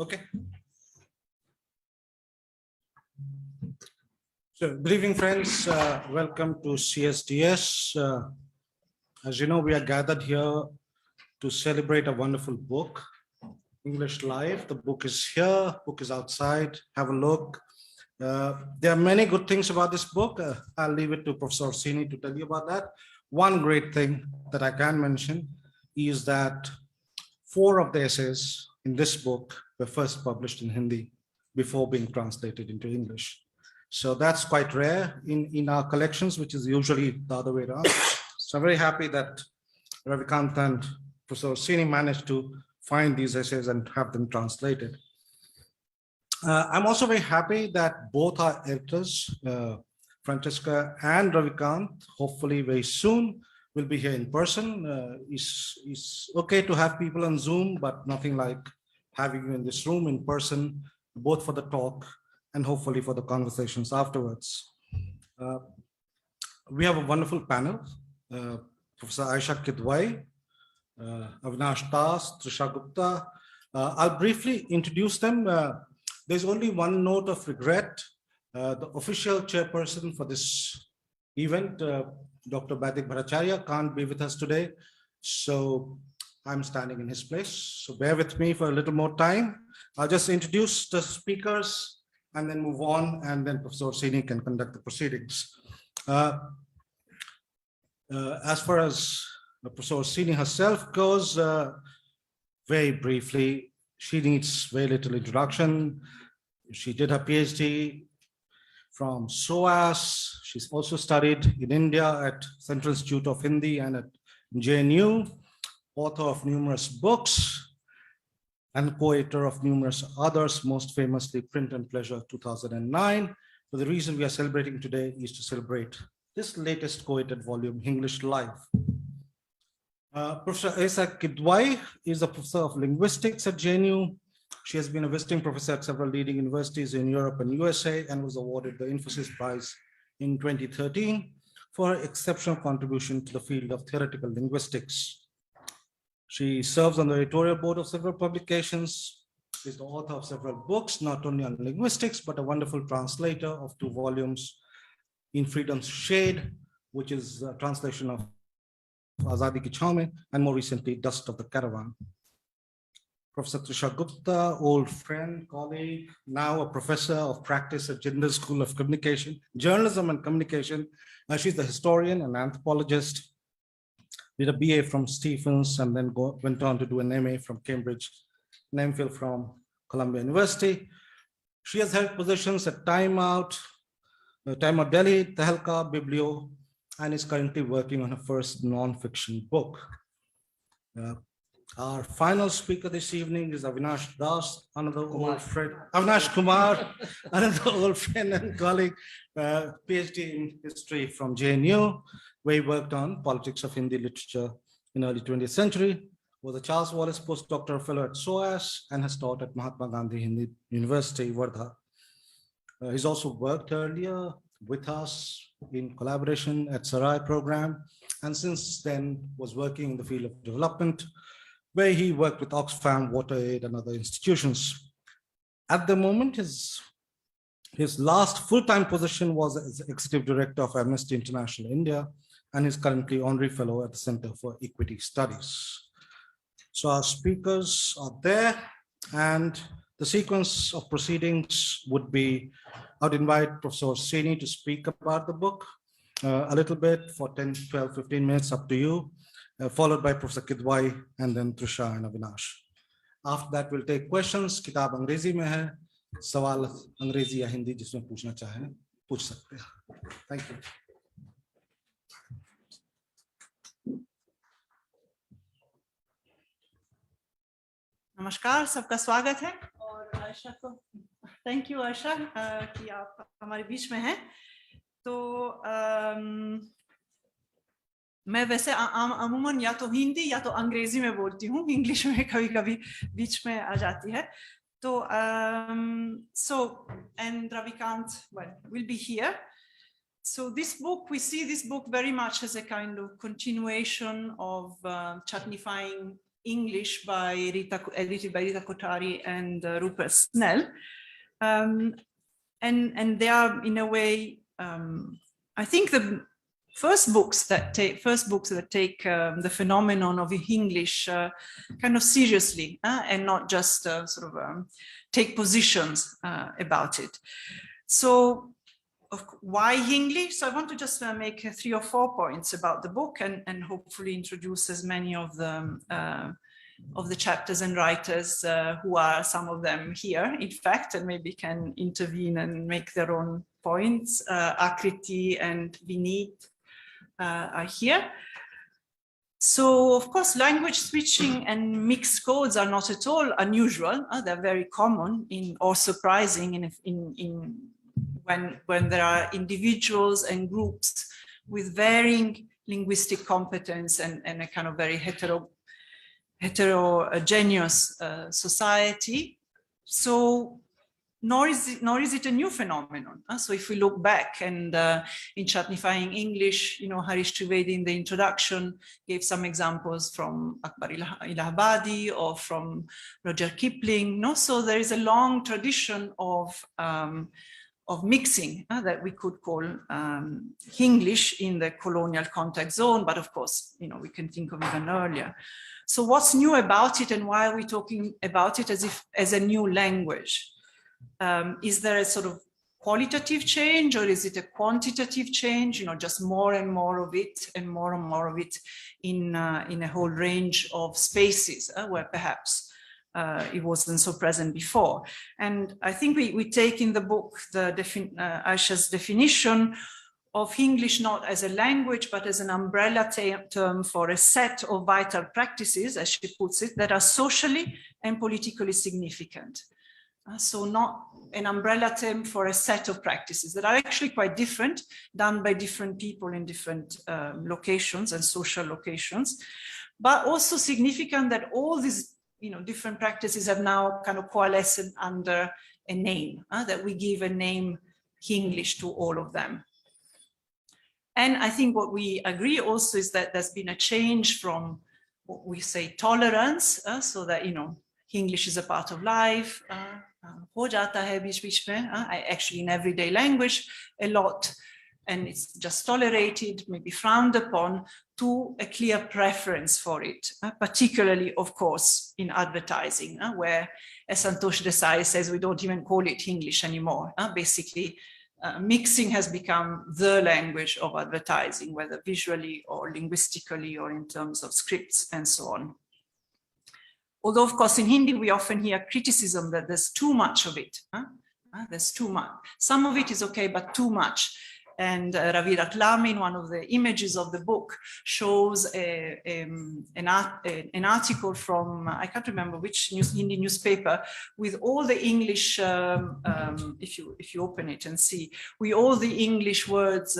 Okay. So, good evening, friends. Welcome to CSDS. As you know, we are gathered here to celebrate a wonderful book, English Life. The book is here, book is outside. Have a look. There are many good things about this book. I'll leave it to Professor Orsini to tell you about that. One great thing that I can mention is that 4 of the essays in this book were first published in Hindi before being translated into English. So that's quite rare in our collections, which is usually the other way around. So I'm very happy that Ravikant and Professor Orsini managed to find these essays and have them translated. I'm also very happy that both our editors, Francesca and Ravikant, hopefully very soon will be here in person. It's okay to have people on Zoom, but nothing like having you in this room in person, both for the talk and hopefully for the conversations afterwards. We have a wonderful panel. Professor Ayesha Kidwai, Avinash Trisha Gupta. I'll briefly introduce them. There's only one note of regret. The official chairperson for this event, Dr. Baidik Bhattacharya, can't be with us today. So I'm standing in his place. So bear with me for a little more time. I'll just introduce the speakers and then move on, and then Professor Orsini can conduct the proceedings. As far as Professor Orsini herself goes, very briefly, she needs very little introduction. She did her PhD from SOAS. She's also studied in India at Central Institute of Hindi and at JNU, author of numerous books and co-editor of numerous others, most famously Print and Pleasure 2009. So the reason we are celebrating today is to celebrate this latest co-edited volume, English Life. Professor Ayesha Kidwai is a professor of linguistics at JNU. She has been a visiting professor at several leading universities in Europe and USA and was awarded the Infosys Prize in 2013 for her exceptional contribution to the field of theoretical linguistics. She serves on the editorial board of several publications. She's the author of several books, not only on linguistics, but a wonderful translator of 2 volumes in Freedom's Shade, which is a translation of Azadi Ki Chhaw Mein, and more recently, Dust of the Caravan. Professor Trisha Gupta, old friend, colleague, now a professor of practice at Jindal School of Communication, Journalism and Communication. She's the historian and anthropologist, did a BA from Stephens, and then went on to do an MA from Cambridge, an MPhil from Columbia University. She has held positions at Time Out Delhi, Tehelka, Biblio, and is currently working on her first non-fiction book. Our final speaker this evening is Avinash old friend, Avinash Kumar, another old friend and colleague, PhD in history from JNU, where he worked on politics of Hindi literature in early 20th century, was a Charles Wallace postdoctoral fellow at SOAS, and has taught at Mahatma Gandhi Hindi University, Wardha. He's also worked earlier with us in collaboration at Sarai program, and since then was working in the field of development, where he worked with Oxfam, WaterAid, and other institutions. At the moment, his last full-time position was as Executive Director of Amnesty International India, and is currently Honorary Fellow at the Center for Equity Studies. So our speakers are there, and the sequence of proceedings would be, I would invite Professor Orsini to speak about the book a little bit for 10, 12, 15 minutes, up to you, followed by Professor Kidwai, and then Trisha and Avinash. After that, we'll take questions. किताब अंग्रेजी में है, सवाल अंग्रेजी या हिंदी जिसमें पूछना चाहें पूछ सकते हैं. Thank you. नमस्कार, सबका स्वागत है. और आयशा को थैंक यू आयशा कि आप हमारे बीच में हैं. तो मैं वैसे अमूमन या तो हिंदी या तो अंग्रेजी में बोलती हूँ, इंग्लिश में कभी-कभी बीच में आ जाती है. So and Ravikant will be here. So this book, we see this book very much as a kind of continuation of chutneyfying English edited by Rita Kotari and Rupert Snell. And they are, in a way, I think the first books that take the phenomenon of English kind of seriously, and not just take positions about it. So why English? So I want to just make 3 or 4 points about the book and hopefully introduce as many of the chapters and writers who are some of them here, in fact, and maybe can intervene and make their own points. Akriti and Vineet are here. So, of course, language switching and mixed codes are not at all unusual. They're very common or surprising when there are individuals and groups with varying linguistic competence and a kind of very heterogeneous society. So nor is it a new phenomenon. So if we look back and in Chatnifying English, Harish Trivedi in the introduction gave some examples from Akbar Ilahabadi or from Rudyard Kipling. So there is a long tradition of mixing that we could call English in the colonial contact zone, but of course, we can think of even earlier. So what's new about it, and why are we talking about it as a new language? Is there a sort of qualitative change, or is it a quantitative change? Just more and more of it, and more of it in a whole range of spaces where perhaps it wasn't so present before. And I think we take in the book Ayesha's definition of English not as a language, but as an umbrella term for a set of vital practices, as she puts it, that are socially and politically significant. So not an umbrella term for a set of practices that are actually quite different, done by different people in different locations and social locations, but also significant that all these different practices have now kind of coalesced under a name, that we give a name English to all of them. And I think what we agree also is that there's been a change from what we say tolerance, so that, English is a part of life. Actually in everyday language a lot, and it's just tolerated, maybe frowned upon, to a clear preference for it, particularly, of course, in advertising, where, as Santosh Desai says, we don't even call it English anymore. Basically, mixing has become the language of advertising, whether visually or linguistically or in terms of scripts and so on. Although, of course, in Hindi, we often hear criticism that there's too much of it. There's too much. Some of it is okay, but too much. And Ravi Raklami, in one of the images of the book, shows an article from, I can't remember which Hindi newspaper, with all the English, if you open it and see, with all the English words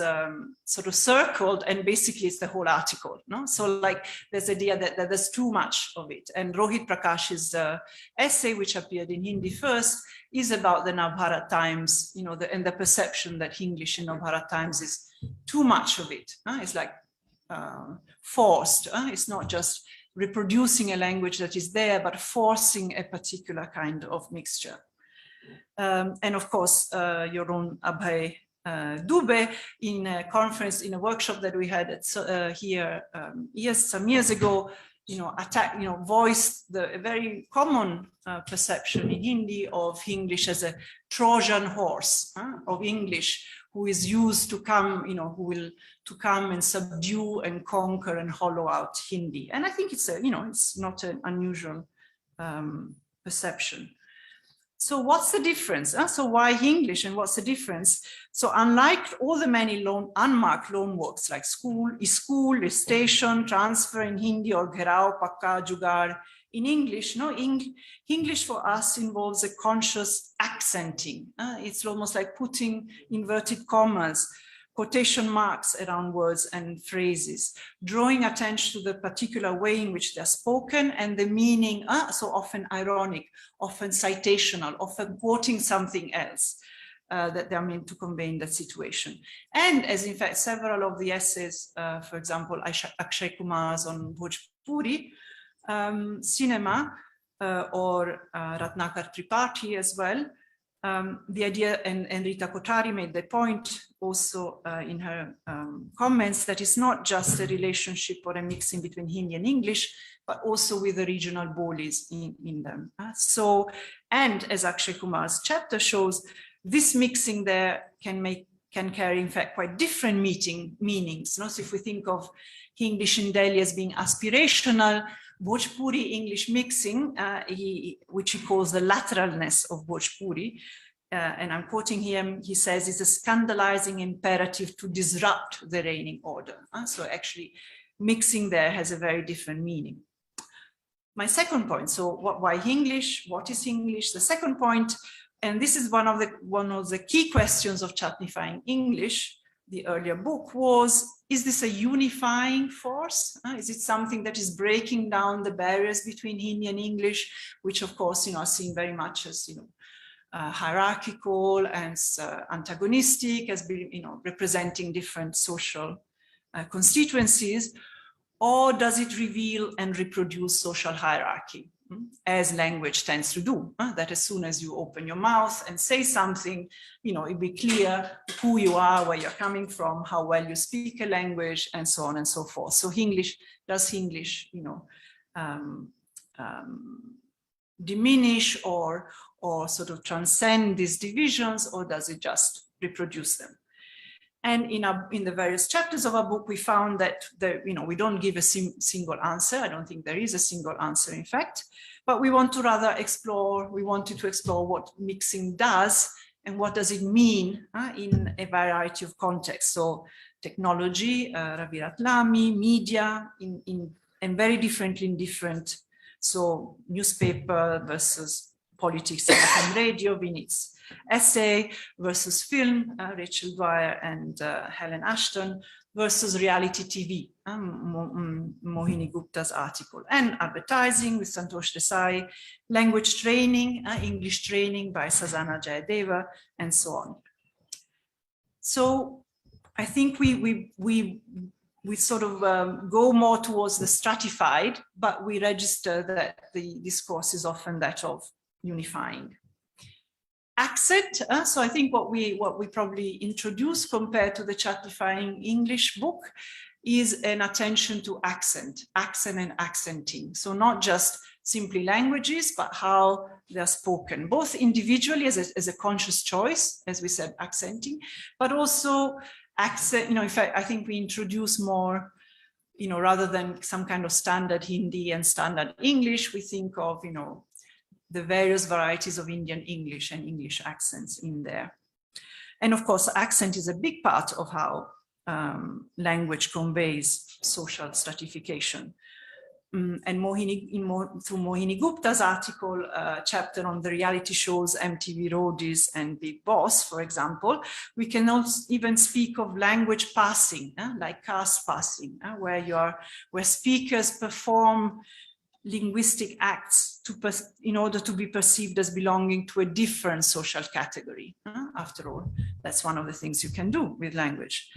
sort of circled, and basically it's the whole article. No? So like there's the idea that there's too much of it. And Rohit Prakash's essay, which appeared in Hindi first, is about the Navbharat Times, and the perception that English in Navbharat Times is too much of it. It's like forced. It's not just reproducing a language that is there, but forcing a particular kind of mixture. And of course, your own Abhay Dubey, in a conference, in a workshop that we had at, here some years ago, voiced the very common perception in Hindi of English as a Trojan horse of English, who is used to come, who will to come and subdue and conquer and hollow out Hindi. And I think it's it's not an unusual perception. So what's the difference? So why English, and what's the difference? So unlike all the many unmarked loan words like school, station, transfer in Hindi, or gherao, pakka, jugaad, in English, English for us involves a conscious accenting. It's almost like putting inverted commas, quotation marks around words and phrases, drawing attention to the particular way in which they're spoken and the meaning, so often ironic, often citational, often quoting something else that they're meant to convey in that situation. And as in fact, several of the essays, for example, Akshay Kumar's on Bhojpuri, cinema, or Ratnakar Tripathi as well. The idea, and Rita Kothari made the point also in her comments, that it's not just a relationship or a mixing between Hindi and English, but also with the regional bolis in them. So, and as Akshay Kumar's chapter shows, this mixing there can carry, in fact, quite different meanings. So if we think of English in Delhi as being aspirational, Bhojpuri English mixing, which he calls the lateralness of Bhojpuri, and I'm quoting him, he says it's a scandalizing imperative to disrupt the reigning order. So actually mixing there has a very different meaning. My second point, so why English? What is English? The second point, and this is one of the key questions of Chatnifying English, the earlier book, was, is this a unifying force? Is it something that is breaking down the barriers between Hindi and English, which of course, are seen very much as, hierarchical and antagonistic, as being, representing different social constituencies? Or does it reveal and reproduce social hierarchy, as language tends to do? That as soon as you open your mouth and say something, it'll be clear who you are, where you're coming from, how well you speak a language, and so on and so forth. So does English, diminish or sort of transcend these divisions, or does it just reproduce them? And in the various chapters of our book, we found that we don't give a single answer. I don't think there is a single answer, in fact, but we want to rather explore, we wanted to explore what mixing does and what does it mean in a variety of contexts. So technology, Ravi Ratlami, media, and very differently in different, so newspaper versus politics and radio, Vinit's essay, versus film, Rachel Dwyer and Helen Ashton, versus reality TV, Mohini Gupta's article, and advertising with Santosh Desai, language training, English training by Sazana Jayadeva, and so on. So I think we sort of go more towards the stratified, but we register that the discourse is often that of unifying. Accent, so I think what we probably introduce compared to the Chatnifying English book is an attention to accent and accenting. So not just simply languages, but how they're spoken, both individually as a conscious choice, as we said, accenting, but also accent, in fact, I think we introduce more, rather than some kind of standard Hindi and standard English, we think of, the various varieties of Indian English and English accents in there. And of course, accent is a big part of how language conveys social stratification. And through Mohini Gupta's article, chapter on the reality shows MTV Roadies and Big Boss, for example, we can also even speak of language passing, like caste passing, where speakers perform linguistic acts in order to be perceived as belonging to a different social category. After all, that's one of the things you can do with language.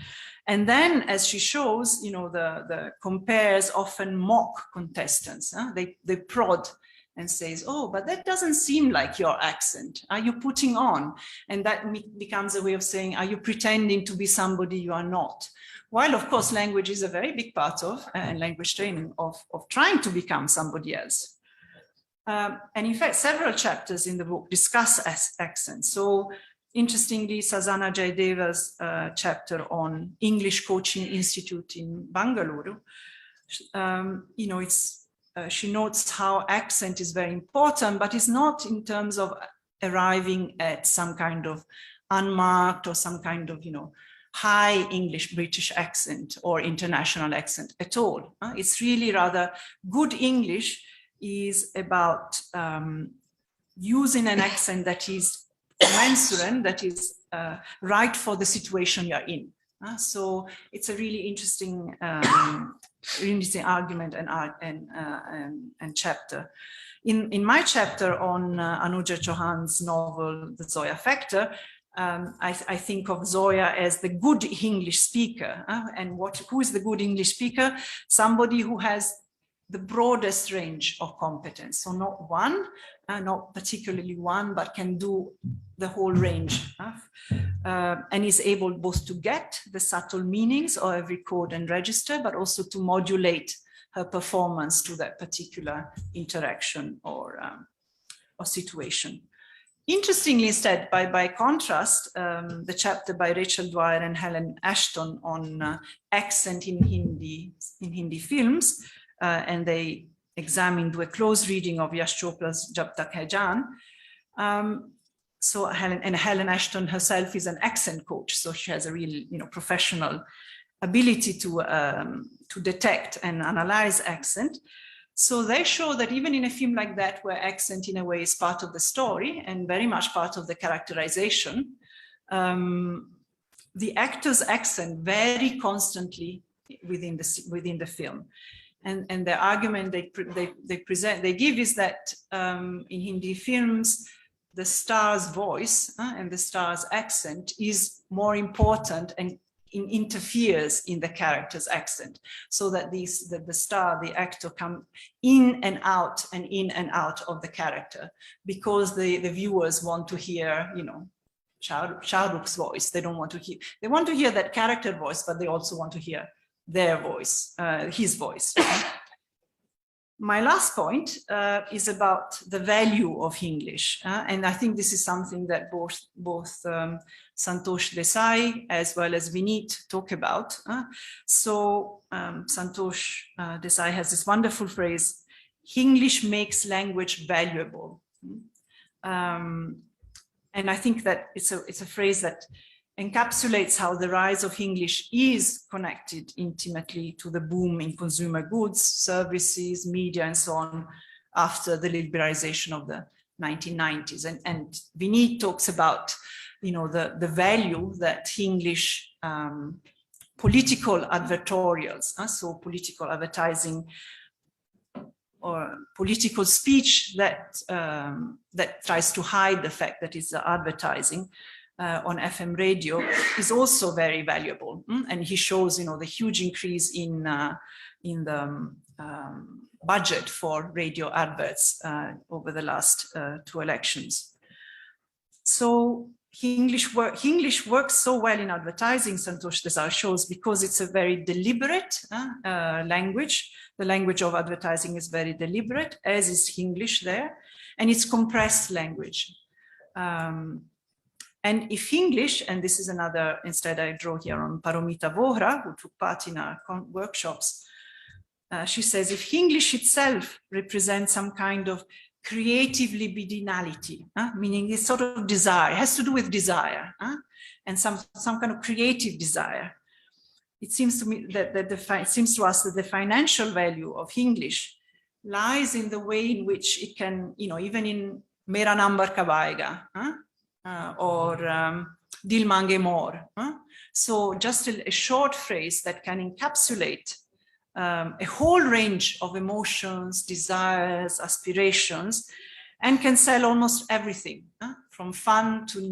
And then, as she shows, the compares often mock contestants. They prod and says, oh, but that doesn't seem like your accent. Are you putting on? And that becomes a way of saying, are you pretending to be somebody you are not? While, of course, language is a very big part of, and language training, of trying to become somebody else. And in fact, several chapters in the book discuss accents. So interestingly, Sazana Jayadeva's chapter on English Coaching Institute in Bangalore, she notes how accent is very important, but it's not in terms of arriving at some kind of unmarked or some kind of, high English British accent or international accent at all. It's really rather good English is about using an accent that is commensurate, that is right for the situation you're in. So it's a really interesting argument and chapter. In my chapter on Anuja Chauhan's novel, The Zoya Factor, I think of Zoya as the good English speaker. And who is the good English speaker? Somebody who has the broadest range of competence. So not one, not particularly one, but can do the whole range. And is able both to get the subtle meanings of every code and register, but also to modulate her performance to that particular interaction or situation. Interestingly, instead, by contrast, the chapter by Rachel Dwyer and Helen Ashton on accent in Hindi films, and they examined a close reading of Yash Chopra's Jab Tak Hai Jaan. So Helen Ashton herself is an accent coach, so she has a real, professional ability to detect and analyze accent. So they show that even in a film like that, where accent in a way is part of the story and very much part of the characterization, the actor's accent vary constantly within the film. And the argument they give is that in Hindi films, the star's voice and the star's accent is more important and interferes in the character's accent, so that the star, the actor, come in and out of the character, because the viewers want to hear, Shah Rukh's voice. They want to hear that character voice, but they also want to hear their voice, his voice. My last point is about the value of Hinglish, and I think this is something that both Santosh Desai as well as Vineet talk about. So Santosh Desai has this wonderful phrase: Hinglish makes language valuable, and I think that it's a phrase that encapsulates how the rise of Hinglish is connected intimately to the boom in consumer goods, services, media, and so on after the liberalization of the 1990s. And Vineet talks about, the value that Hinglish political advertorials, so political advertising or political speech that tries to hide the fact that it's advertising, on FM radio, is also very valuable. And he shows, the huge increase in the budget for radio adverts over the last 2 elections. So Hinglish works so well in advertising, Santosh Desai shows, because it's a very deliberate language. The language of advertising is very deliberate, as is Hinglish there, and it's compressed language. And if Hinglish, and this is another, instead I draw here on Paromita Vohra, who took part in our workshops, she says, if Hinglish itself represents some kind of creative libidinality, meaning it's sort of desire, it has to do with desire, and some kind of creative desire, it seems to me that it seems to us that the financial value of Hinglish lies in the way in which it can, even in Mera Number Kabaiga, or Dil Mange More. So just a short phrase that can encapsulate a whole range of emotions, desires, aspirations, and can sell almost everything, from fun to a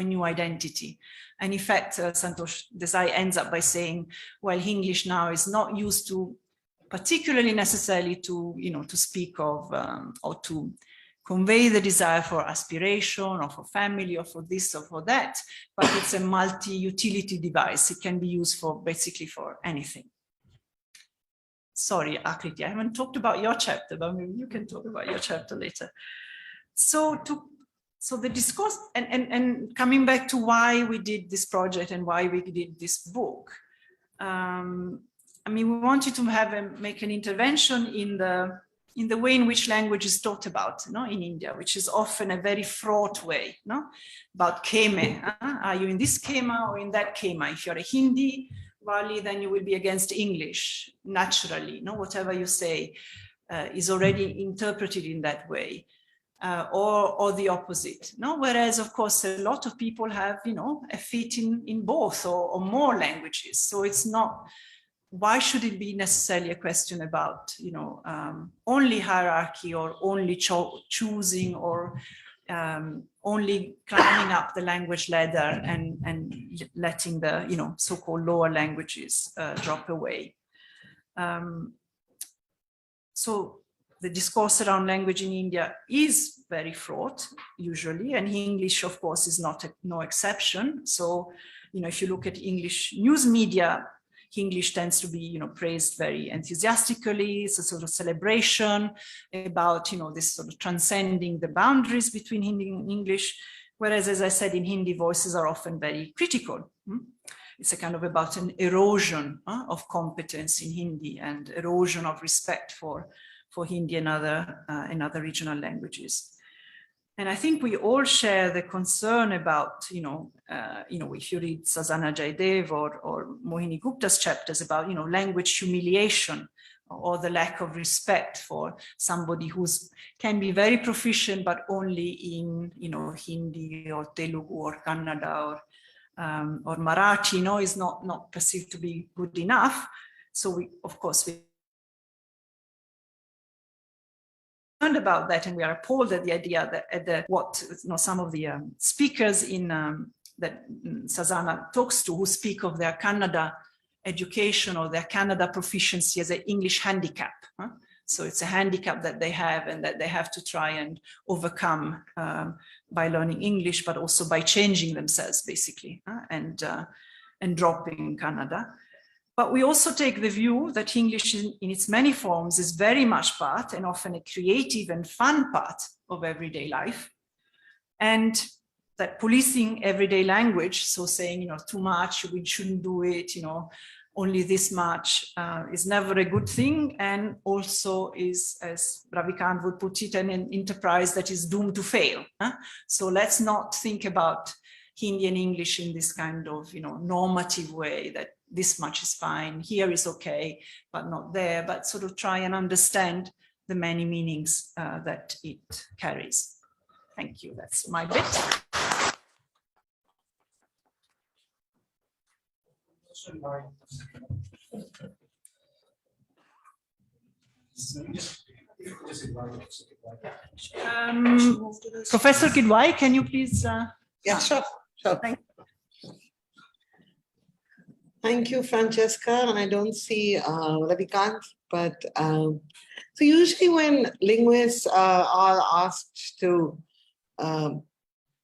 new identity. And in fact, Santosh Desai ends up by saying, well, Hinglish now is not used to particularly necessarily to, to speak of or to convey the desire for aspiration or for family or for this or for that, but it's a multi-utility device. It can be used for basically for anything. Sorry, Akriti, I haven't talked about your chapter, but maybe you can talk about your chapter later. So the discourse, and coming back to why we did this project and why we did this book, we wanted to make an intervention in the way in which language is talked about, in India, which is often a very fraught way, about keme. Are you in this kema or in that kema? If you're a Hindi Wali, then you will be against English naturally. Whatever you say is already interpreted in that way, or the opposite. Whereas, of course, a lot of people have, a feet in both or more languages. So it's not. Why should it be necessarily a question about, only hierarchy or only choosing or only climbing up the language ladder and letting the, so-called lower languages drop away? So the discourse around language in India is very fraught, usually, and English, of course, is no exception. So, if you look at English news media, English tends to be, praised very enthusiastically. It's a sort of celebration about, this sort of transcending the boundaries between Hindi and English. Whereas, as I said, in Hindi, voices are often very critical. It's a kind of about an erosion of competence in Hindi and erosion of respect for Hindi and other regional languages. And I think we all share the concern about, if you read Sazana Jaidev or Mohini Gupta's chapters about, language humiliation or the lack of respect for somebody who can be very proficient, but only in, Hindi or Telugu or Kannada or Marathi, is not perceived to be good enough. So we about that, and we are appalled at the idea that some of the speakers in that Sazana talks to, who speak of their Kannada education or their Kannada proficiency as an English handicap. So it's a handicap that they have and that they have to try and overcome by learning English, but also by changing themselves, basically, and dropping Kannada. But we also take the view that English in its many forms is very much part, and often a creative and fun part, of everyday life. And that policing everyday language, so saying, too much, we shouldn't do it, only this much, is never a good thing, and also is, as Ravikant would put it, an enterprise that is doomed to fail. So let's not think about Hindi and English in this kind of, normative way, that this much is fine, here is okay, but not there, but sort of try and understand the many meanings that it carries. Thank you, that's my bit. Professor Kidwai, can you please? Yeah, sure. Thank you. Thank you, Francesca. And I don't see Ravikant, but so usually when linguists are asked to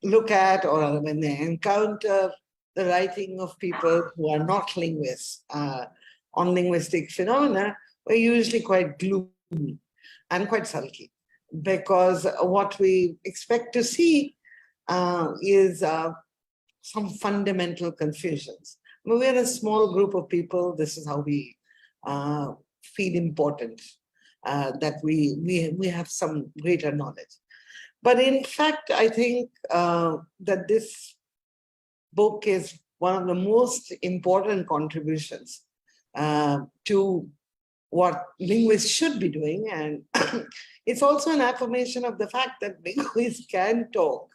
look at, or when they encounter the writing of people who are not linguists on linguistic phenomena, we're usually quite gloomy and quite sulky, because what we expect to see is some fundamental confusions. We're a small group of people. This is how we feel important, that we have some greater knowledge. But in fact, I think that this book is one of the most important contributions to what linguists should be doing. And it's also an affirmation of the fact that linguists can talk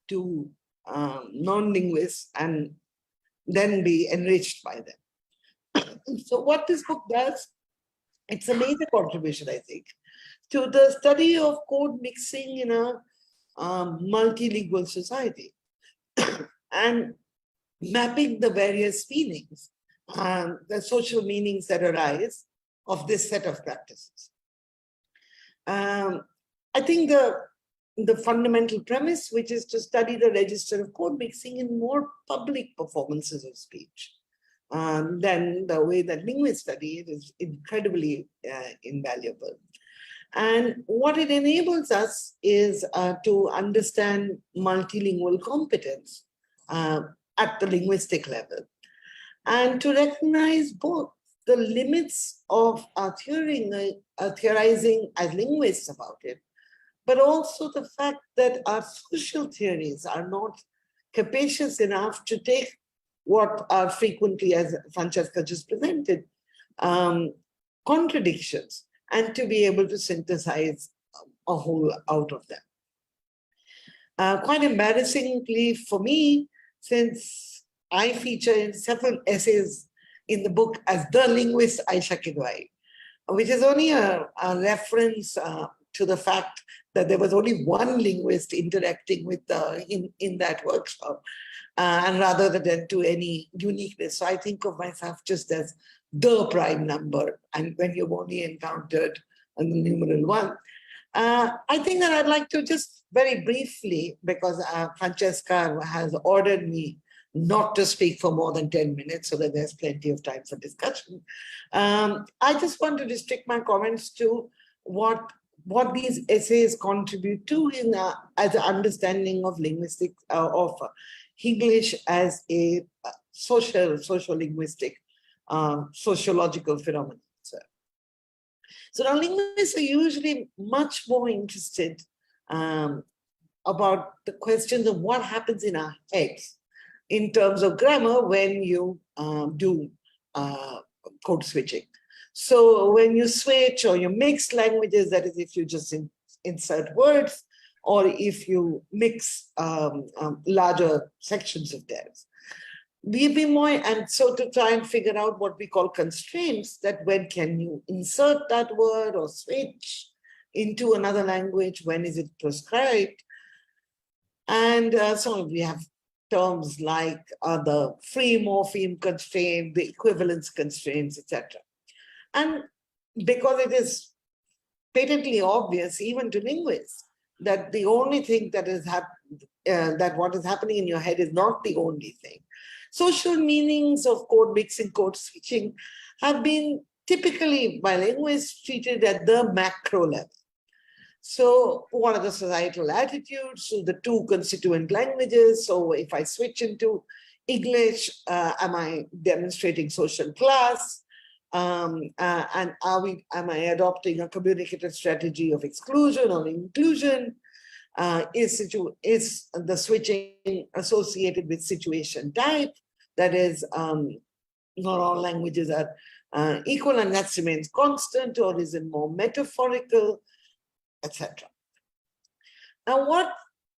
to non-linguists and then be enriched by them. So what this book does, it's a major contribution, I think, to the study of code mixing in a multilingual society and mapping the various meanings, the social meanings that arise of this set of practices. I think the fundamental premise, which is to study the register of code mixing in more public performances of speech than the way that linguists study it, is incredibly invaluable. And what it enables us is to understand multilingual competence at the linguistic level, and to recognize both the limits of theorizing as linguists about it, but also the fact that our social theories are not capacious enough to take what are frequently, as Francesca just presented, contradictions, and to be able to synthesize a whole out of them. Quite embarrassingly for me, since I feature in several essays in the book as the linguist Ayesha Kidwai, which is only a reference to the fact that there was only one linguist interacting with in that workshop, and rather than to any uniqueness. So I think of myself just as the prime number, and when you've only encountered the numeral one. I think that I'd like to just very briefly, because Francesca has ordered me not to speak for more than 10 minutes so that there's plenty of time for discussion. I just want to restrict my comments to what these essays contribute to in as an understanding of linguistics, of English as a social-linguistic, sociological phenomenon. So now linguists are usually much more interested about the questions of what happens in our heads in terms of grammar when you do code switching. So when you switch or you mix languages, that is if you just insert words, or if you mix larger sections of text. We've been more, and so to try and figure out what we call constraints, that when can you insert that word or switch into another language, when is it prescribed? And so we have terms like the free morpheme constraint, the equivalence constraints, etc. And because it is patently obvious, even to linguists, that the only thing that is that what is happening in your head is not the only thing. Social meanings of code mixing, code switching have been typically by linguists treated at the macro level. So what are the societal attitudes to the two constituent languages? So if I switch into English, am I demonstrating social class? And am I adopting a communicative strategy of exclusion or inclusion? Is the switching associated with situation type? That is, not all languages are equal and that remains constant, or is it more metaphorical, etc. Now,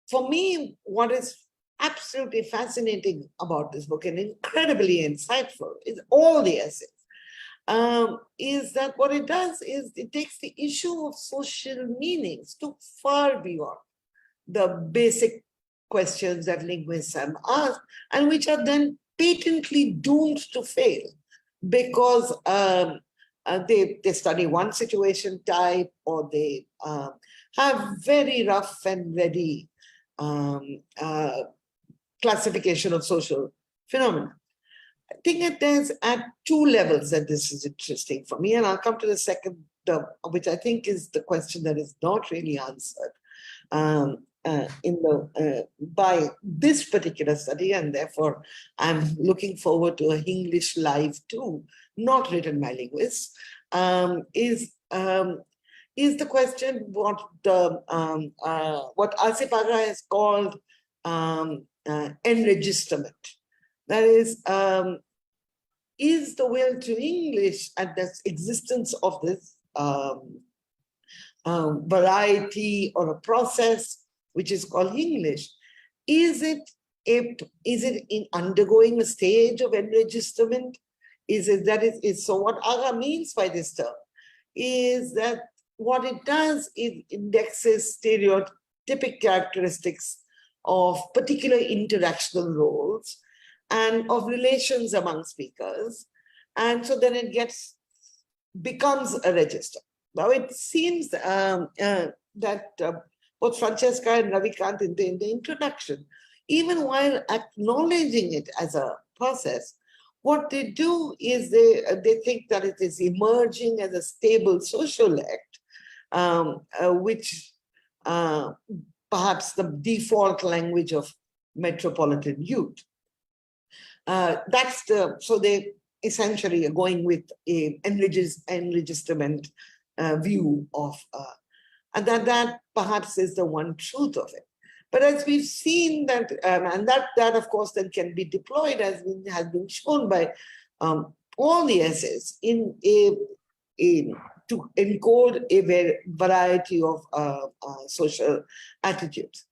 for me, what is absolutely fascinating about this book and incredibly insightful is all the essays. Is that what it does is it takes the issue of social meanings to far beyond the basic questions that linguists have asked, and which are then patently doomed to fail because they study one situation type, or they have very rough and ready classification of social phenomena. I think there's at two levels that this is interesting for me, and I'll come to the second, which I think is the question that is not really answered by this particular study, and therefore I'm looking forward to a English Live too, not written by linguists, is the question what Asif Agha has called enregisterment. That is the will to English and the existence of this variety or a process which is called English, is it in undergoing a stage of enregisterment? So what Agha means by this term is that what it does is indexes stereotypic characteristics of particular interactional roles and of relations among speakers. And so then it becomes a register. Now it seems that both Francesca and Ravikant in the introduction, even while acknowledging it as a process, what they do is they think that it is emerging as a stable sociolect, which perhaps the default language of metropolitan youth. So they essentially are going with a enregisterment view of, and that perhaps is the one truth of it. But as we've seen that, and that of course then can be deployed as has been shown by all the essays to encode a variety of social attitudes.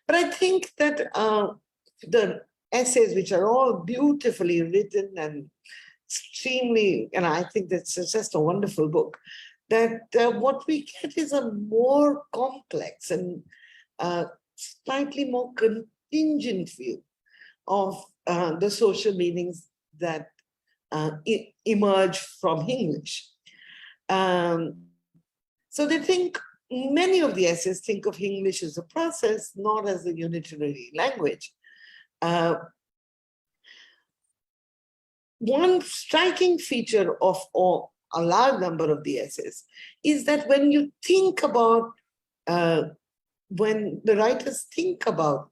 But I think that the essays, which are all beautifully written and extremely, and I think that's just a wonderful book, that what we get is a more complex and slightly more contingent view of the social meanings that emerge from English. So they think, many of the essays think of English as a process, not as a unitary language. One striking feature of a large number of the essays is that when you think about, when the writers think about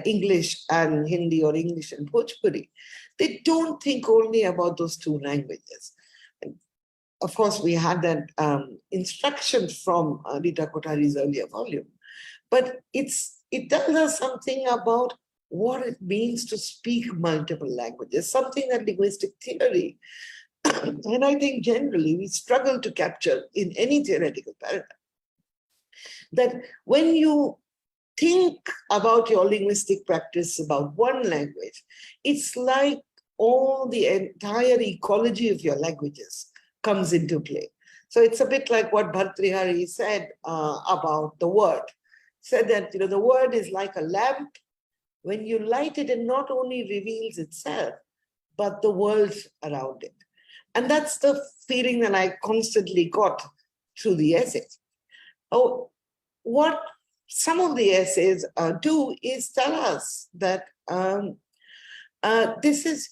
English and Hindi or English and Bhojpuri, they don't think only about those two languages. Of course, we had that instruction from Rita Kothari's earlier volume, but it tells us something about what it means to speak multiple languages, something that linguistic theory, and I think generally we struggle to capture in any theoretical paradigm. That when you think about your linguistic practice about one language, it's like all the entire ecology of your languages comes into play. So it's a bit like what Bhartrihari said about the word. Said that the word is like a lamp. When you light it, it not only reveals itself, but the world around it. And that's the feeling that I constantly got through the essays. Oh, what some of the essays do is tell us that this is,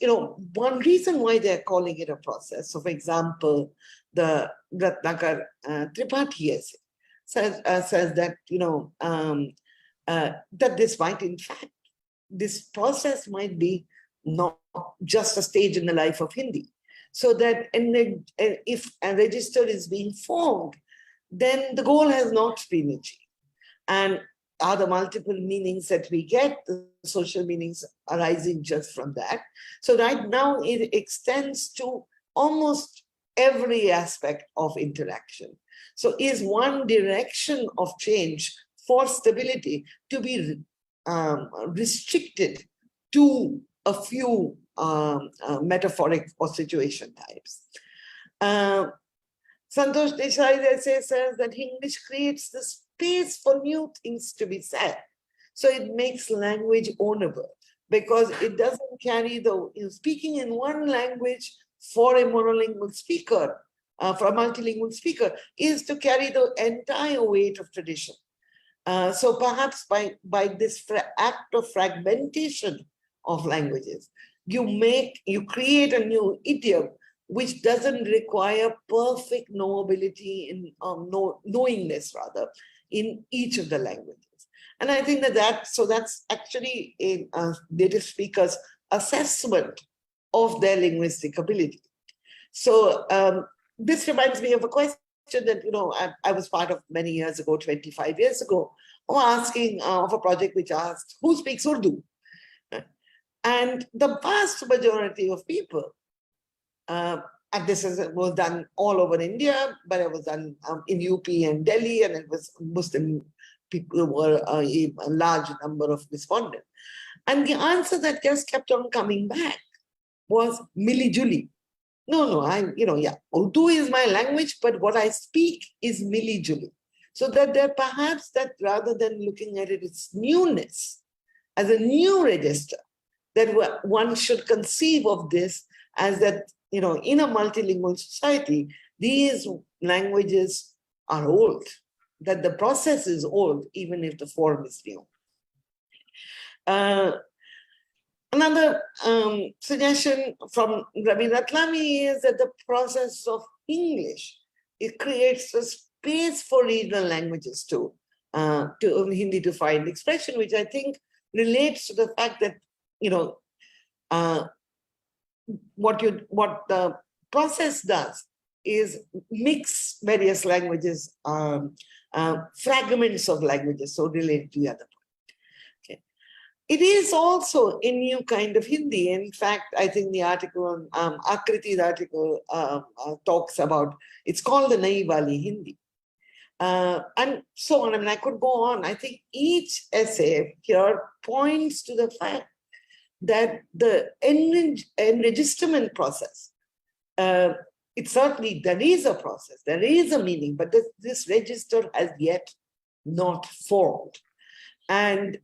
one reason why they're calling it a process. So, for example, the Ratnakar Tripathi essay says that, that this might, in fact, this process might be not just a stage in the life of Hindi. So that if a register is being formed, then the goal has not been achieved. And are the multiple meanings that we get, the social meanings arising just from that. So right now it extends to almost every aspect of interaction. So is one direction of change for stability to be restricted to a few metaphoric or situation types. Santosh Desai says that English creates the space for new things to be said. So it makes language ownable because it doesn't carry the, speaking in one language for a monolingual speaker, for a multilingual speaker, is to carry the entire weight of tradition. So perhaps by this act of fragmentation of languages, you create a new idiom which doesn't require perfect knowability in knowingness rather in each of the languages. And I think that's actually a native speaker's assessment of their linguistic ability. So this reminds me of a question that, I was part of many years ago, 25 years ago, of asking of a project which asked, who speaks Urdu? And the vast majority of people, and this was done all over India, but it was done in UP and Delhi, and it was Muslim people were a large number of respondents. And the answer that just kept on coming back was Mili Juli. No, Urdu is my language, but what I speak is Mili Juli. So that there perhaps that rather than looking at its newness as a new register, that one should conceive of this as that, in a multilingual society, these languages are old, that the process is old, even if the form is new. Another suggestion from Ravi Ratlami is that the process of English, it creates a space for regional languages to Hindi to find expression, which I think relates to the fact that, what the process does is mix various languages, fragments of languages, so related to the other. Okay. It is also a new kind of Hindi. In fact, I think the article, Akriti's article talks about, it's called the Nai Wali Hindi. And so on. I mean, I could go on. I think each essay here points to the fact that the enregisterment process It's certainly, there is a process, there is a meaning, but this register has yet not formed. And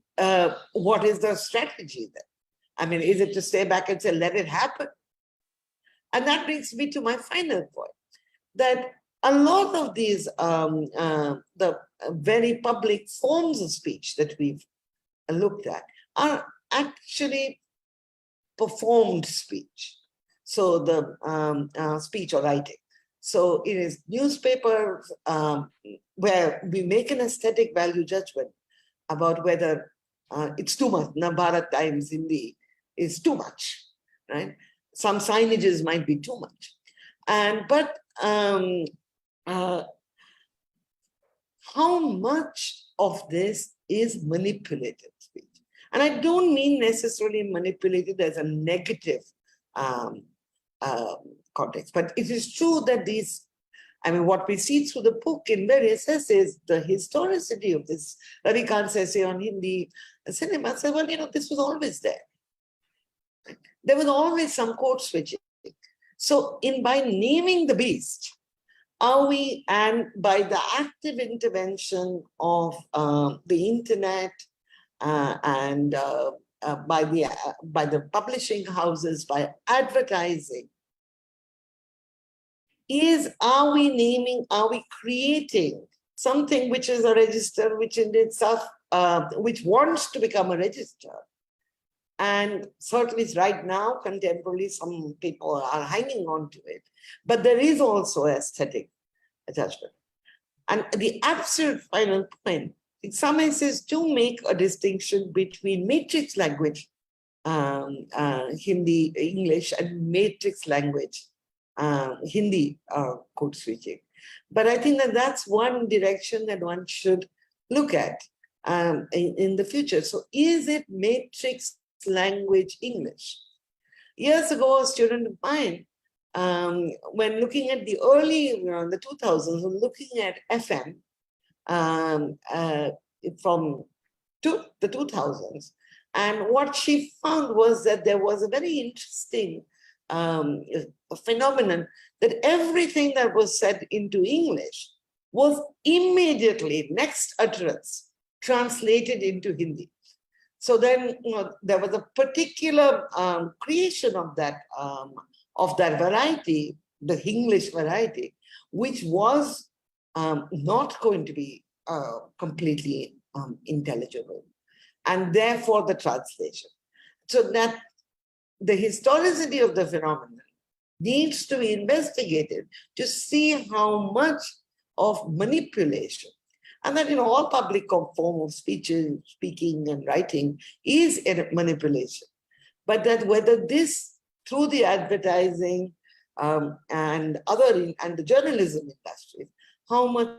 what is the strategy then? I mean, is it to stay back and say, let it happen? And that brings me to my final point, that a lot of these, the very public forms of speech that we've looked at are actually performed speech. So the speech or writing. So it is newspapers where we make an aesthetic value judgment about whether it's too much. Bharat Times Hindi is too much, right? Some signages might be too much. But how much of this is manipulated speech? And I don't mean necessarily manipulated as a negative context, but it is true that these, I mean, what we see through the book in various essays, the historicity of this, Ravikant's essay on Hindi cinema says, well, you know, this was always there. There was always some code switching. So by naming the beast, are we, and by the active intervention of the internet and by the publishing houses, by advertising, are we creating something which is a register, which in itself, which wants to become a register? And certainly right now, contemporarily, some people are hanging on to it. But there is also aesthetic attachment. And the absolute final point, some essays do make a distinction between matrix language, Hindi, English, and matrix language, Hindi code switching. But I think that that's one direction that one should look at in the future. So is it matrix language English? Years ago, a student of mine, when looking at the early, the 2000s, looking at FM from the 2000s, and what she found was that there was a very interesting phenomenon that everything that was said into English was immediately, next utterance, translated into Hindi. So then, there was a particular creation of that variety, the Hinglish variety, which was not going to be completely intelligible, and therefore the translation. So that the historicity of the phenomenon needs to be investigated to see how much of manipulation, and that in all public form of speaking and writing is a manipulation, but that whether this through the advertising and the journalism industry, how much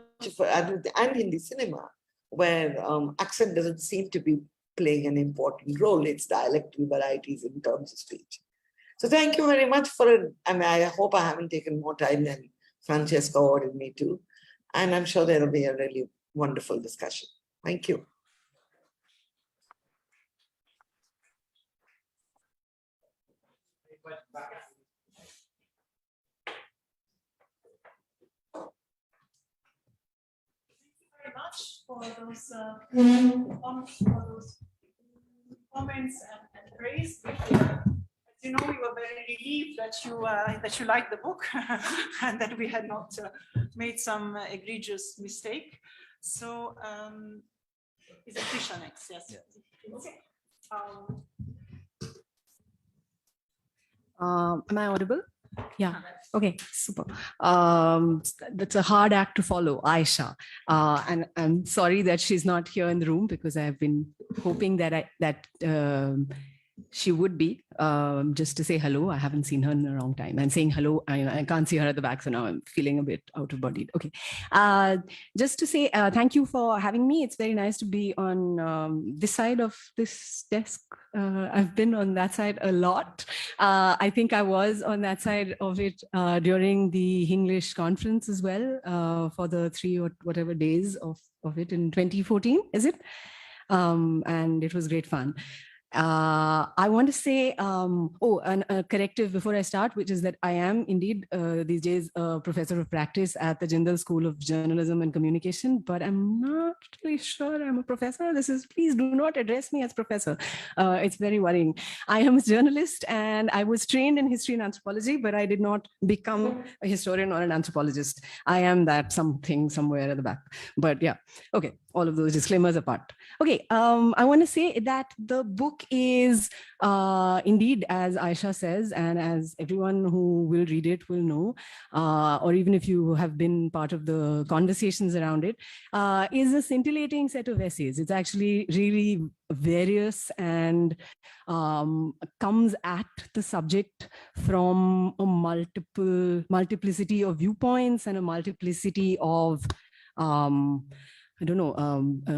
and in the cinema, where accent doesn't seem to be playing an important role, it's dialectal varieties in terms of speech. So thank you very much for it. I mean, I hope I haven't taken more time than Francesca ordered me to, and I'm sure there will be a really wonderful discussion. Thank you. Very much for those comments and praise. As you know, we were very relieved that you liked the book and that we had not made some egregious mistake. So, is it Trisha next? Yes. Yeah. Okay. Am I audible? Yeah. Okay, super. That's a hard act to follow, Ayesha. And I'm sorry that she's not here in the room, because I've been hoping that she would be, just to say hello. I haven't seen her in a long time. And saying hello, I can't see her at the back, so now I'm feeling a bit out of body. Okay. Just to say thank you for having me. It's very nice to be on this side of this desk. I've been on that side a lot. I think I was on that side of it during the Hinglish conference as well, for the 3 or whatever days of it in 2014, is it? And it was great fun. I want to say, and a corrective before I start, which is that I am indeed these days a professor of practice at the Jindal School of Journalism and Communication, but I'm not really sure I'm a professor. Please do not address me as professor. It's very worrying. I am a journalist and I was trained in history and anthropology, but I did not become a historian or an anthropologist. I am that something somewhere at the back. But yeah, okay, all of those disclaimers apart. Okay, I want to say that the book is indeed, as Ayesha says, and as everyone who will read it will know, or even if you have been part of the conversations around it, is a scintillating set of essays. It's actually really various and comes at the subject from a multiplicity of viewpoints and a multiplicity of I don't know,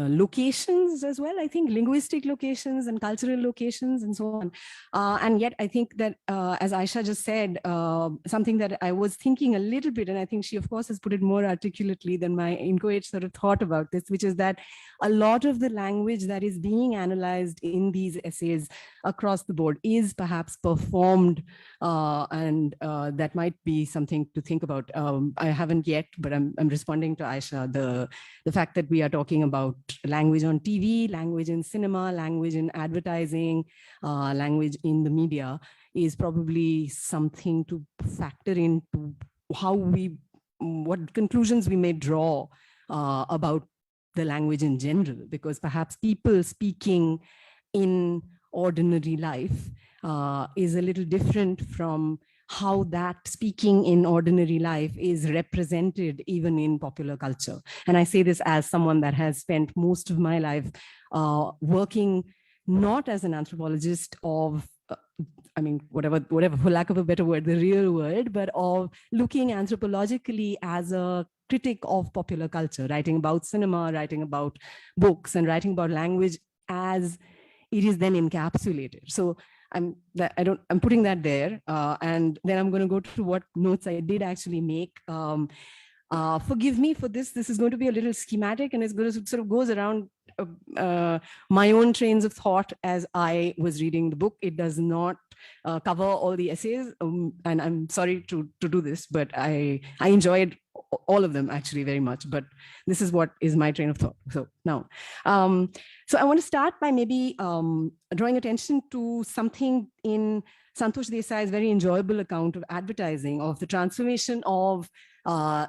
locations as well. I think linguistic locations and cultural locations and so on. And yet I think that, as Ayesha just said, something that I was thinking a little bit, and I think she of course has put it more articulately than my inchoate sort of thought about this, which is that a lot of the language that is being analyzed in these essays across the board is perhaps performed, and that might be something to think about. I haven't yet, but I'm responding to Ayesha, the fact that we are talking about language on TV, language in cinema, language in advertising, language in the media is probably something to factor into what conclusions we may draw about the language in general, because perhaps people speaking in ordinary life is a little different from how that speaking in ordinary life is represented even in popular culture. And I say this as someone that has spent most of my life working not as an anthropologist of, I mean, whatever, for lack of a better word, the real world, but of looking anthropologically as a critic of popular culture, writing about cinema, writing about books, and writing about language as it is then encapsulated. So I'm putting that there, and then I'm going to go to what notes I did actually make. Forgive me for this. This is going to be a little schematic, and it's going to sort of goes around my own trains of thought as I was reading the book. It does not cover all the essays, and I'm sorry to do this, but I enjoyed all of them actually very much, but this is what is my train of thought. So now, so I want to start by maybe drawing attention to something in Santosh Desai's very enjoyable account of advertising, of the transformation of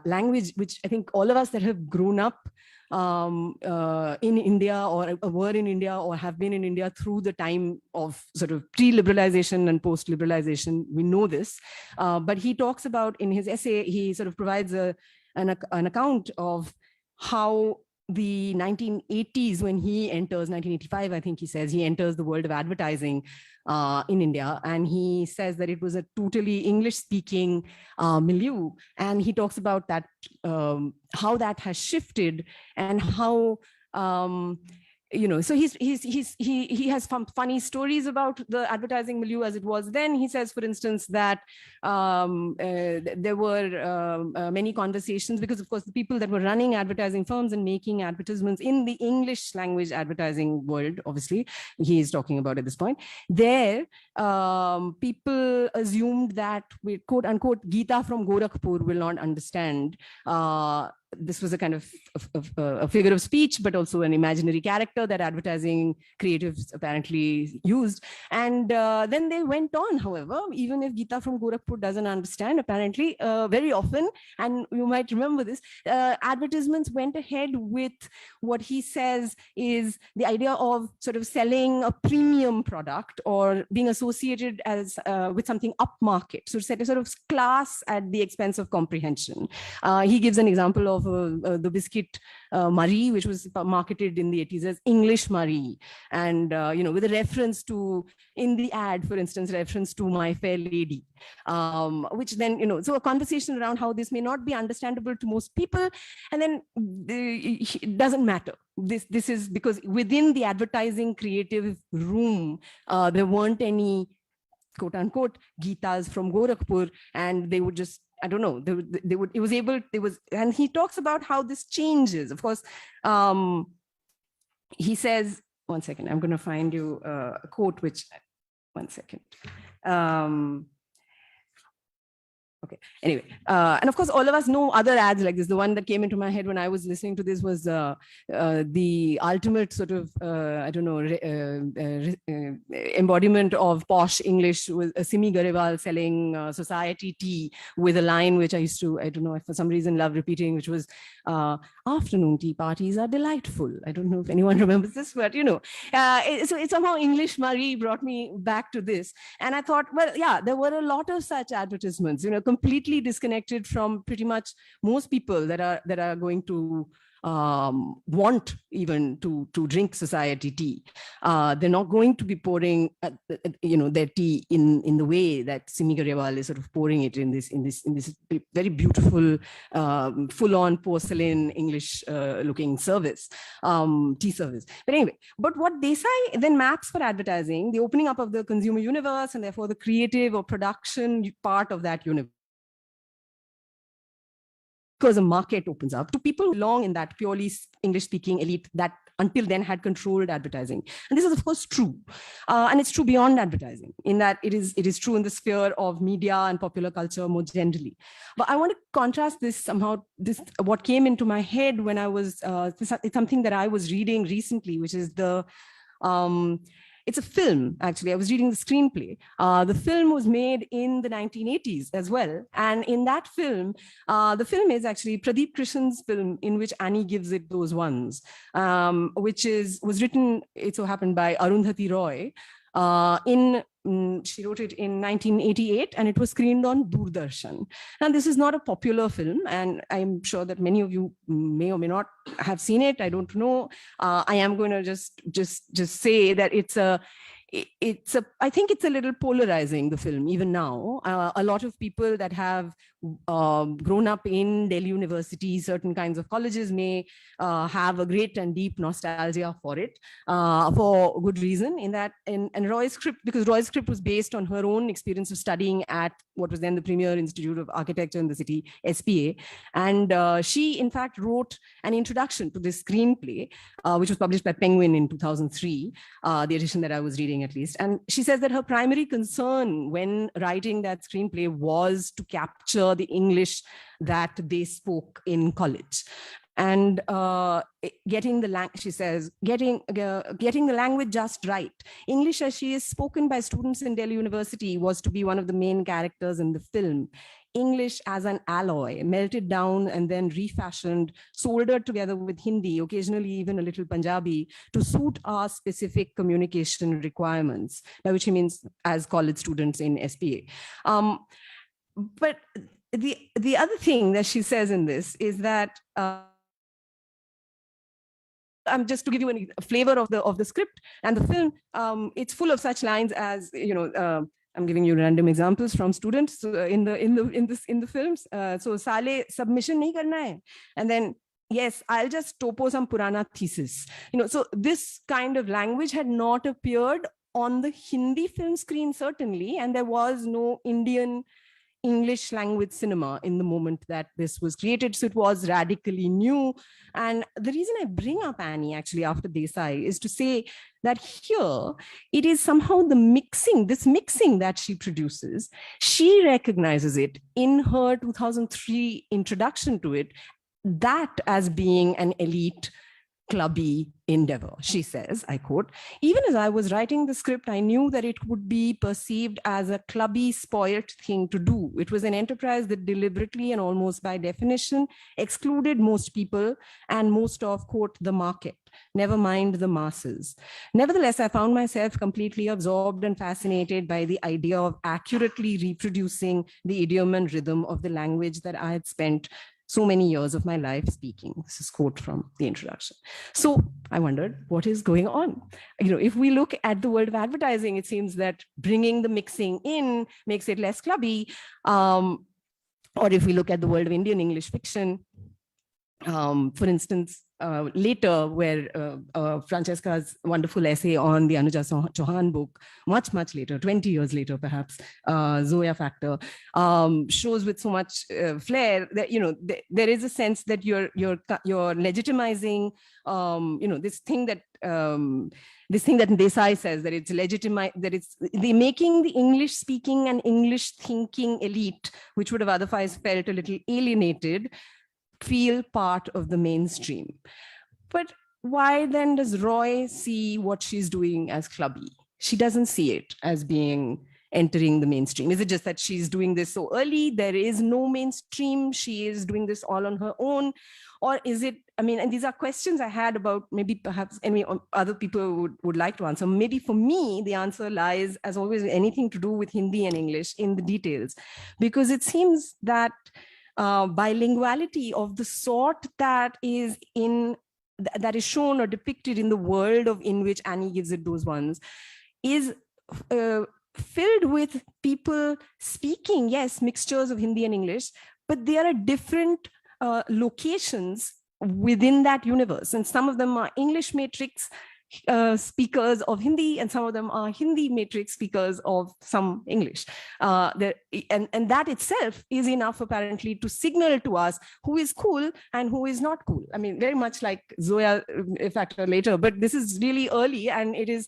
language, which I think all of us that have grown up in India or were in India or have been in India through the time of sort of pre-liberalization and post-liberalization, we know this. But he talks about in his essay, he sort of provides an account of how the 1980s, when he enters, 1985, I think he says, he enters the world of advertising in India. And he says that it was a totally English-speaking milieu. And he talks about that, how that has shifted and how, you know, so he has some funny stories about the advertising milieu as it was then. He says, for instance, that there were many conversations, because of course the people that were running advertising firms and making advertisements in the English language advertising world, obviously he is talking about at this point, there people assumed that, quote unquote, Gita from Gorakhpur will not understand. This was a kind of a figure of speech, but also an imaginary character that advertising creatives apparently used. And then they went on, however, even if Gita from Gorakhpur doesn't understand, apparently very often, and you might remember this, advertisements went ahead with what he says is the idea of sort of selling a premium product or being associated as with something upmarket. So set a sort of class at the expense of comprehension. He gives an example of the biscuit Marie, which was marketed in the 80s as English Marie, and you know, with a reference to, in the ad, for instance, reference to My Fair Lady, which then, you know, so a conversation around how this may not be understandable to most people, and then it doesn't matter. This is because within the advertising creative room, there weren't any, quote unquote, Gitas from Gorakhpur, and they would just, I don't know, and he talks about how this changes. Of course, he says one second, I'm going to find you a quote, which, one second. Okay, anyway, and of course, all of us know other ads like this. The one that came into my head when I was listening to this was the ultimate sort of, I don't know, embodiment of posh English, with Simi Garewal selling society tea with a line which I used to, I don't know, for some reason love repeating, which was, afternoon tea parties are delightful. I don't know if anyone remembers this, but so it's somehow English Marie brought me back to this. And I thought, well, yeah, there were a lot of such advertisements, completely disconnected from pretty much most people that are going to want even to drink society tea. They're not going to be pouring their tea in the way that Simi Garewal is sort of pouring it in this very beautiful full-on porcelain English looking service, tea service. But anyway, but what Desai then maps for advertising, the opening up of the consumer universe and therefore the creative or production part of that universe, because a market opens up to people who belong in that purely English-speaking elite that until then had controlled advertising. And this is, of course, true. And it's true beyond advertising, in that it is true in the sphere of media and popular culture more generally. But I want to contrast this somehow, what came into my head when I was, it's something that I was reading recently, which is it's a film, actually. I was reading the screenplay. The film was made in the 1980s as well. And in that film, the film is actually Pradeep Krishan's film, in which Annie gives it those ones, which was written, it so happened, by Arundhati Roy. She wrote it in 1988, and it was screened on Doordarshan. And this is not a popular film, and I'm sure that many of you may or may not have seen it. I don't know. I am going to just say that I think it's a little polarizing, the film, even now. A lot of people that have grown up in Delhi University, certain kinds of colleges, may have a great and deep nostalgia for it, for good reason, in that, and Roy's script, because Roy's script was based on her own experience of studying at what was then the premier institute of architecture in the city, SPA. And she, in fact, wrote an introduction to this screenplay, which was published by Penguin in 2003, the edition that I was reading at least. And she says that her primary concern when writing that screenplay was to capture the English that they spoke in college. And getting the she says, getting the language just right. English as she is spoken by students in Delhi University was to be one of the main characters in the film. English as an alloy, melted down and then refashioned, soldered together with Hindi, occasionally even a little Punjabi, to suit our specific communication requirements, by which he means as college students in SPA. But the other thing that she says in this is that just to give you a flavor of the script and the film, it's full of such lines as, I'm giving you random examples from students in the films. So Sale submission nahi karna hai, and then yes, I'll just topo some Purana thesis. So this kind of language had not appeared on the Hindi film screen, certainly, and there was no Indian English language cinema in the moment that this was created. So it was radically new. And the reason I bring up Annie actually after Desai is to say that here it is somehow this mixing that she produces. She recognizes it in her 2003 introduction to it, that as being an elite clubby endeavor. She says, I quote, "Even as I was writing the script, I knew that it would be perceived as a clubby, spoilt thing to do. It was an enterprise that deliberately and almost by definition excluded most people and most of, quote, the market, never mind the masses. Nevertheless, I found myself completely absorbed and fascinated by the idea of accurately reproducing the idiom and rhythm of the language that I had spent so many years of my life speaking." This is a quote from the introduction. So I wondered, what is going on? If we look at the world of advertising, it seems that bringing the mixing in makes it less clubby. Or if we look at the world of Indian English fiction, For instance, later, where Francesca's wonderful essay on the Anuja Chauhan book, much later, 20 years later, perhaps, Zoya Factor, shows with so much flair that, you know, there is a sense that you're legitimizing, you know, this thing that Desai says, that it's legitimate, that it's making the English speaking and English thinking elite, which would have otherwise felt a little alienated, feel part of the mainstream. But why then does Roy see what she's doing as clubby? She doesn't see it as being entering the mainstream. Is it just that she's doing this so early, there is no mainstream, she is doing this all on her own? Or is it, I mean, and these are questions I had about, maybe perhaps any other people would like to answer. Maybe for me, the answer lies, as always, anything to do with Hindi and English, in the details. Because it seems that bilinguality of the sort that is shown or depicted in the world in which Annie gives it those ones is filled with people speaking, yes, mixtures of Hindi and English, but there are different locations within that universe. And some of them are English matrix speakers of Hindi, and some of them are Hindi matrix speakers of some English. And that itself is enough, apparently, to signal to us who is cool and who is not cool. I mean, very much like Zoya Factor later, but this is really early, and it is.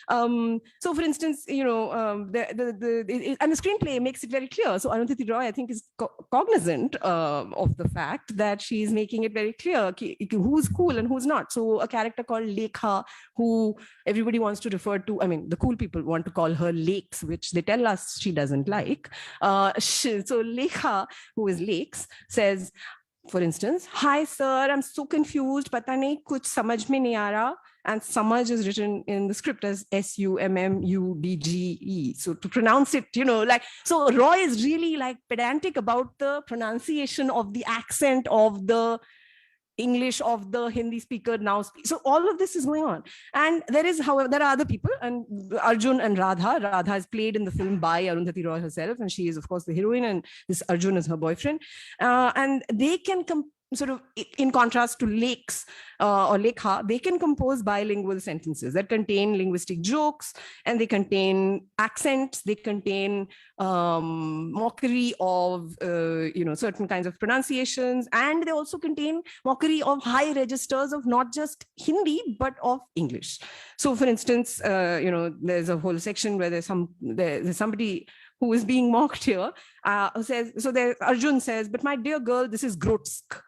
So, for instance, you know, and the screenplay makes it very clear. So Arundhati Roy, I think, is cognizant of the fact that she's making it very clear who's cool and who's not. So a character called Lekha, who everybody wants to refer to, I mean, the cool people want to call her Lakes, which they tell us she doesn't like. So Lekha, who is Lakes, says, for instance, "Hi sir, I'm so confused, pata nahi kuch samajh mein nahi aa raha." And Samaj is written in the script as Summudge. So to pronounce it, you know, like, so Roy is really like pedantic about the pronunciation of the accent of the English of the Hindi speaker now. So all of this is going on. And there is, however, there are other people, and Arjun and Radha. Radha is played in the film by Arundhati Roy herself, and she is, of course, the heroine, and this Arjun is her boyfriend. And they can sort of, in contrast to Lakes or Lekha, they can compose bilingual sentences that contain linguistic jokes, and they contain accents, they contain mockery of you know, certain kinds of pronunciations, and they also contain mockery of high registers of not just Hindi but of English. So, for instance, you know, there's a whole section where there's somebody who is being mocked here. Who says, so there, Arjun says, "But my dear girl, this is grotesque."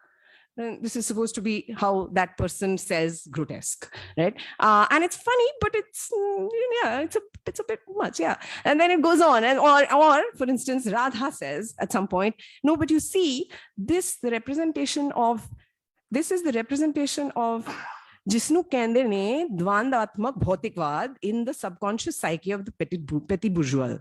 And this is supposed to be how that person says grotesque, right? And it's funny, but it's, yeah, it's a bit much, yeah. And then it goes on, and or for instance, Radha says at some point, "No, but you see, this is the representation of Jisnu Kende ne Dvandatmak Bhautikvad in the subconscious psyche of the petty bourgeois."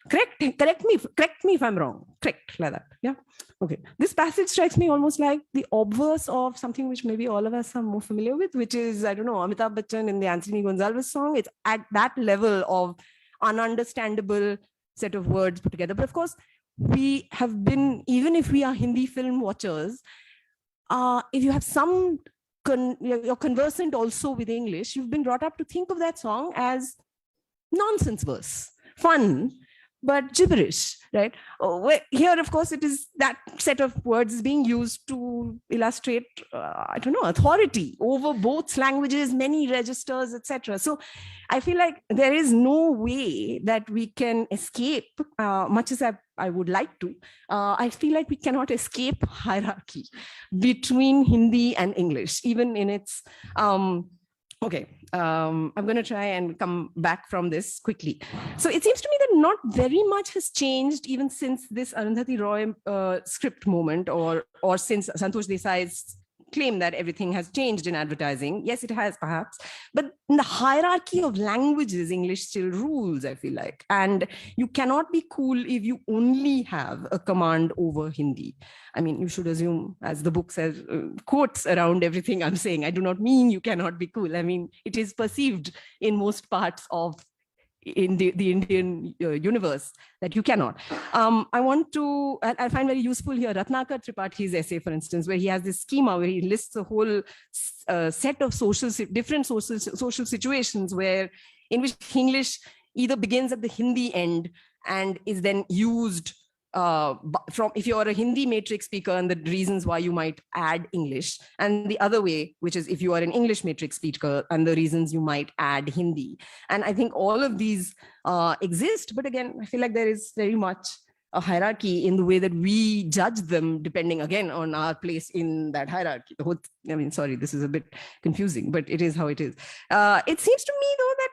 Correct me if I'm wrong. Correct, like that. Yeah. Okay. This passage strikes me almost like the obverse of something which maybe all of us are more familiar with, which is, I don't know, Amitabh Bachchan in the Anthony Gonzalez song. It's at that level of ununderstandable set of words put together. But of course, we have been, even if we are Hindi film watchers, if you have some you're conversant also with English, you've been brought up to think of that song as nonsense verse, fun, but gibberish, right? Here, of course, it is that set of words is being used to illustrate, I don't know, authority over both languages, many registers, etc. So I feel like there is no way that we can escape, much as I would like to. I feel like we cannot escape hierarchy between Hindi and English, even in its okay, I'm going to try and come back from this quickly. So it seems to me that not very much has changed even since this Arundhati Roy script moment, or since Santosh Desai's claim that everything has changed in advertising. Yes, it has perhaps, but in the hierarchy of languages, English still rules, I feel like. And you cannot be cool if you only have a command over Hindi. I mean, you should assume, as the book says, quotes around everything I'm saying. I do not mean you cannot be cool. I mean, it is perceived in most parts of in the Indian universe that you cannot. I find very useful here Ratnakar Tripathi's essay, for instance, where he has this schema where he lists a whole set of different social situations in which English either begins at the Hindi end and is then used if you're a Hindi matrix speaker and the reasons why you might add English, and the other way, which is if you are an English matrix speaker and the reasons you might add Hindi. And I think all of these exist, but again, I feel like there is very much a hierarchy in the way that we judge them, depending again on our place in that hierarchy. Sorry, this is a bit confusing, but it is how it is. It seems to me though that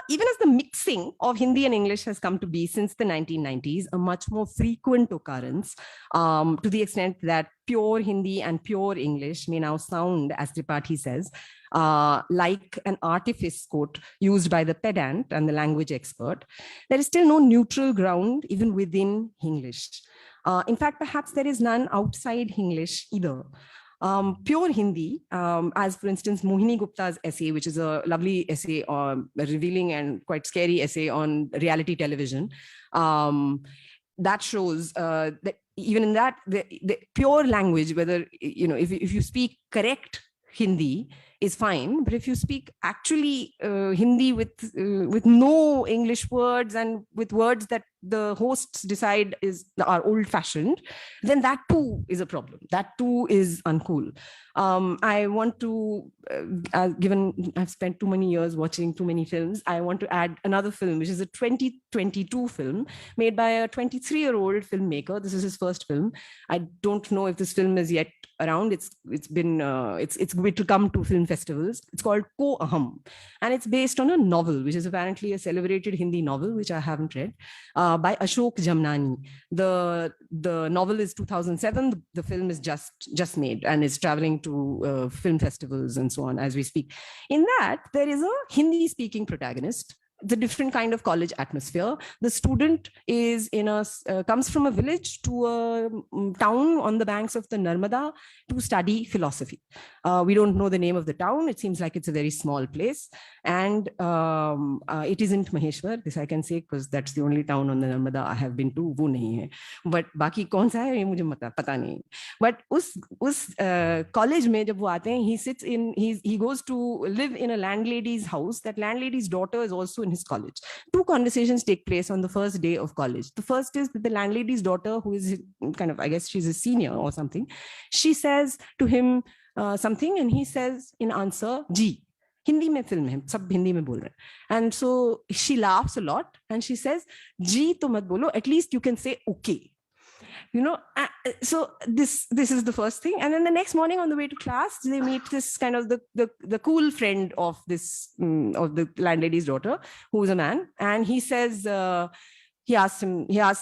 even as the mixing of Hindi and English has come to be since the 1990s, a much more frequent occurrence, to the extent that pure Hindi and pure English may now sound, as Tripathi says, like an artifice quote used by the pedant and the language expert. There is still no neutral ground even within English. In fact, perhaps there is none outside English either. Pure Hindi, as for instance, Mohini Gupta's essay, which is a lovely essay, a revealing and quite scary essay on reality television, that shows that even in that, the pure language, whether, if you speak correct Hindi is fine, but if you speak actually Hindi with no English words and with words that the hosts decide are old-fashioned, then that too is a problem. That too is uncool. I want to, given I've spent too many years watching too many films, I want to add another film, which is a 2022 film made by a 23-year-old filmmaker. This is his first film. I don't know if this film is yet around. It's going to come to film festivals. It's called Ko Aham, and it's based on a novel, which is apparently a celebrated Hindi novel, which I haven't read, by Ashok Jamnani. The novel is 2007. The film is just made and is traveling to film festivals and so on as we speak. In that, there is a Hindi-speaking protagonist. The different kind of college atmosphere. The student is comes from a village to a town on the banks of the Narmada to study philosophy. We don't know the name of the town. It seems like it's a very small place. And it isn't Maheshwar. This I can say because that's the only town on the Narmada I have been to. वो नहीं है. But बाकी कौन सा है ये मुझे पता नहीं. But उस college में जब वो आते हैं, he goes to live in a landlady's house. That landlady's daughter is also in his college. Two conversations take place on the first day of college. The first is that the landlady's daughter, who is kind of, I guess she's a senior or something, she says to him something, and he says in answer, "Ji." Hindi mein film hai, sab Hindi mein bol rahe. And so she laughs a lot and she says, "Ji to mat bolo, at least you can say okay." So this is the first thing. And then the next morning on the way to class, they meet this kind of the cool friend of of the landlady's daughter, who is a man. And he says, he asks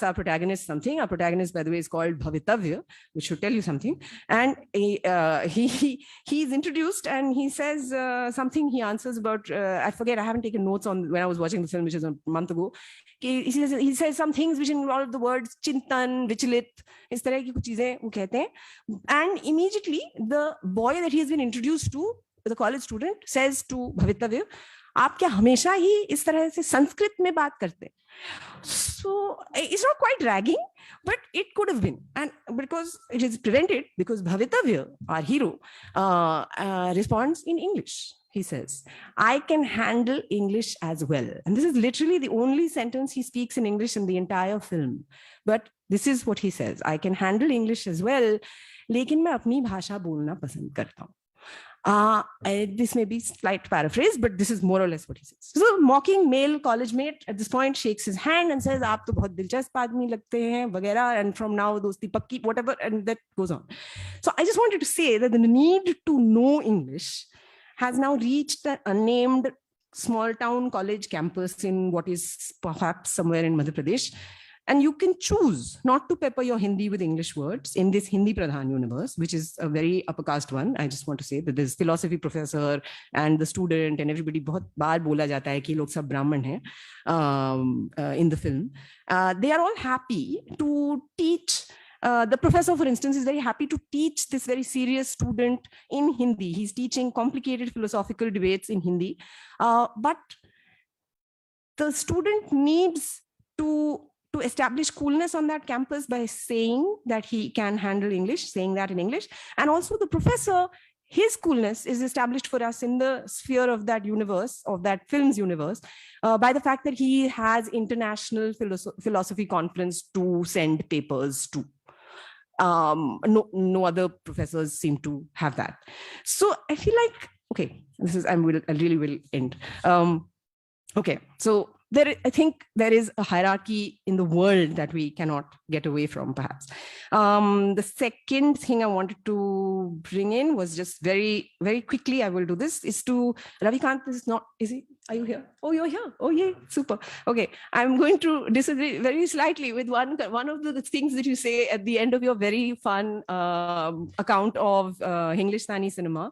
our protagonist something. Our protagonist, by the way, is called Bhavitavya, which should tell you something. And he's introduced and he says something. He answers about, I forget, I haven't taken notes on when I was watching the film, which is a month ago. He says some things which involve the words chintan, vichalit, is tarah ki kuch cheezein wo kehte hain. And immediately the boy that he has been introduced to, the college student, says to Bhavitavya, आप क्या हमेशा ही इस तरह से संस्कृत में बात करते हैं? So it's not quite ragging, but it could have been, and because it is prevented, because Bhavitavya, our hero, responds in English. He says, "I can handle English as well." And this is literally the only sentence he speaks in English in the entire film. But this is what he says: "I can handle English as well, लेकिन मैं अपनी भाषा बोलना पसंद करता हूँ." This may be slight paraphrase, but this is more or less what he says. So mocking male college mate at this point shakes his hand and says, "आप तो बहुत दिलचस्प आदमी लगते हैं," वगैरह, and from now दोस्ती पक्की, whatever, and that goes on. So I just wanted to say that the need to know English has now reached an unnamed small town college campus in what is perhaps somewhere in Madhya Pradesh. And you can choose not to pepper your Hindi with English words in this Hindi Pradhan universe, which is a very upper caste one. I just want to say that this philosophy professor and the student and everybody, बहुत बार बोला जाता है कि लोग सब ब्राह्मण हैं in the film. They are all happy to teach. The professor, for instance, is very happy to teach this very serious student in Hindi. He's teaching complicated philosophical debates in Hindi. But the student needs to establish coolness on that campus by saying that he can handle English, saying that in English. And also the professor, his coolness is established for us in the sphere of that universe, of that film's universe, by the fact that he has international philosophy conference to send papers to. No other professors seem to have that. So I feel like, okay, I really will end. Okay, so I think there is a hierarchy in the world that we cannot get away from, perhaps. The second thing I wanted to bring in was just very, very quickly, I will do this, is to Ravikant. Are you here? Oh, you're here. Oh, yeah, super. Okay, I'm going to disagree very slightly with one of the things that you say at the end of your very fun account of Hinglish-Stani cinema,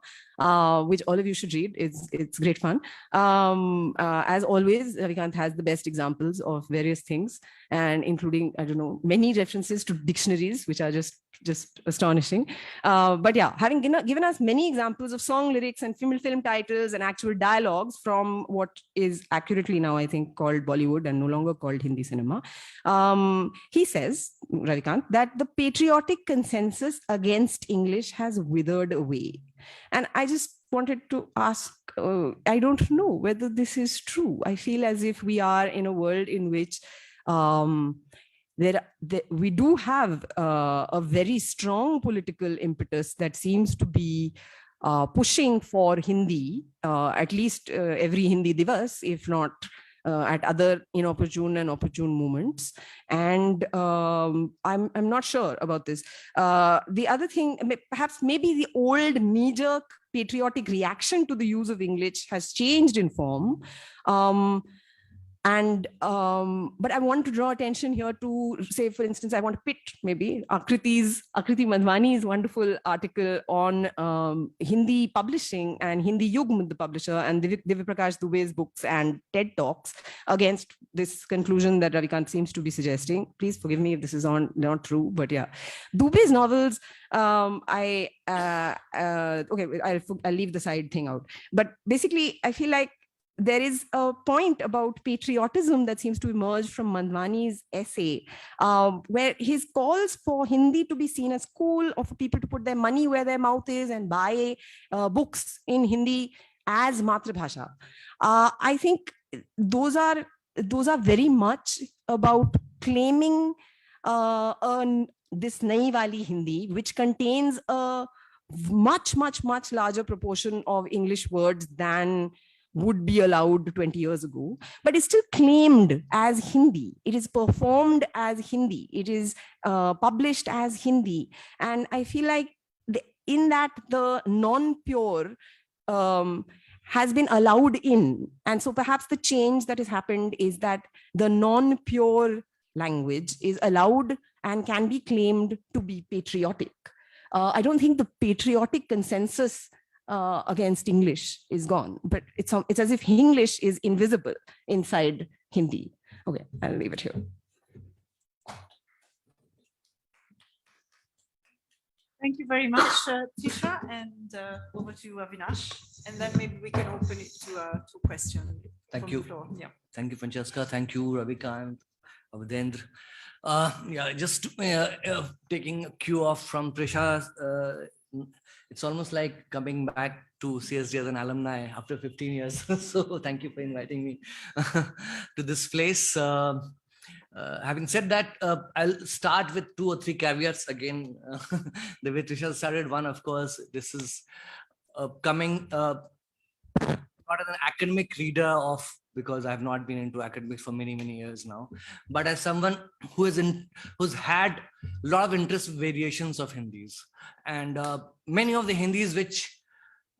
which all of you should read. It's great fun. As always, Ravikant has the best examples of various things, and including, I don't know, many references to dictionaries, which are just astonishing. But yeah, having given us many examples of song lyrics and film titles and actual dialogues from what is accurately now, I think, called Bollywood and no longer called Hindi cinema, he says, Ravikant, that the patriotic consensus against English has withered away. And I just wanted to ask, I don't know whether this is true. I feel as if we are in a world in which we do have a very strong political impetus that seems to be pushing for Hindi, at least every Hindi Divas, if not at other inopportune and opportune moments. And I'm not sure about this. The other thing, perhaps maybe the old knee-jerk patriotic reaction to the use of English has changed in form. But I want to draw attention here to, say, for instance, I want to pit maybe Akriti Madhwani's wonderful article on Hindi publishing and Hindi Yug, the publisher, and Divya Prakash Dubey's books and TED Talks against this conclusion that Ravikant seems to be suggesting. Please forgive me if this is not true, but yeah. Dubey's novels, okay, I'll leave the side thing out. But basically, I feel like there is a point about patriotism that seems to emerge from Madhwani's essay, where his calls for Hindi to be seen as cool, or for people to put their money where their mouth is and buy books in Hindi as Matrabhasha. I think those are very much about claiming this Nayi Wali Hindi, which contains a much larger proportion of English words than would be allowed 20 years ago, but it's still claimed as Hindi. It is performed as Hindi. It is published as Hindi. And I feel like in that the non-pure has been allowed in. And so perhaps the change that has happened is that the non-pure language is allowed and can be claimed to be patriotic. I don't think the patriotic consensus against English is gone, but it's as if English is invisible inside Hindi. Okay, I'll leave it here. Thank you very much, Trisha, and over to Avinash, and then maybe we can open it to questions. Thank you. Yeah. Thank you, Francesca. Thank you, Ravikant, Avdendra. Yeah, just taking a cue off from Trisha. It's almost like coming back to CSD as an alumni after 15 years. So thank you for inviting me to this place. Having said that, I'll start with 2 or 3 caveats again. The way Trisha started, one, of course, this is coming not as an academic reader of, because I have not been into academics for many years now, but as someone who's had a lot of interest in variations of Hindis, and many of the Hindis which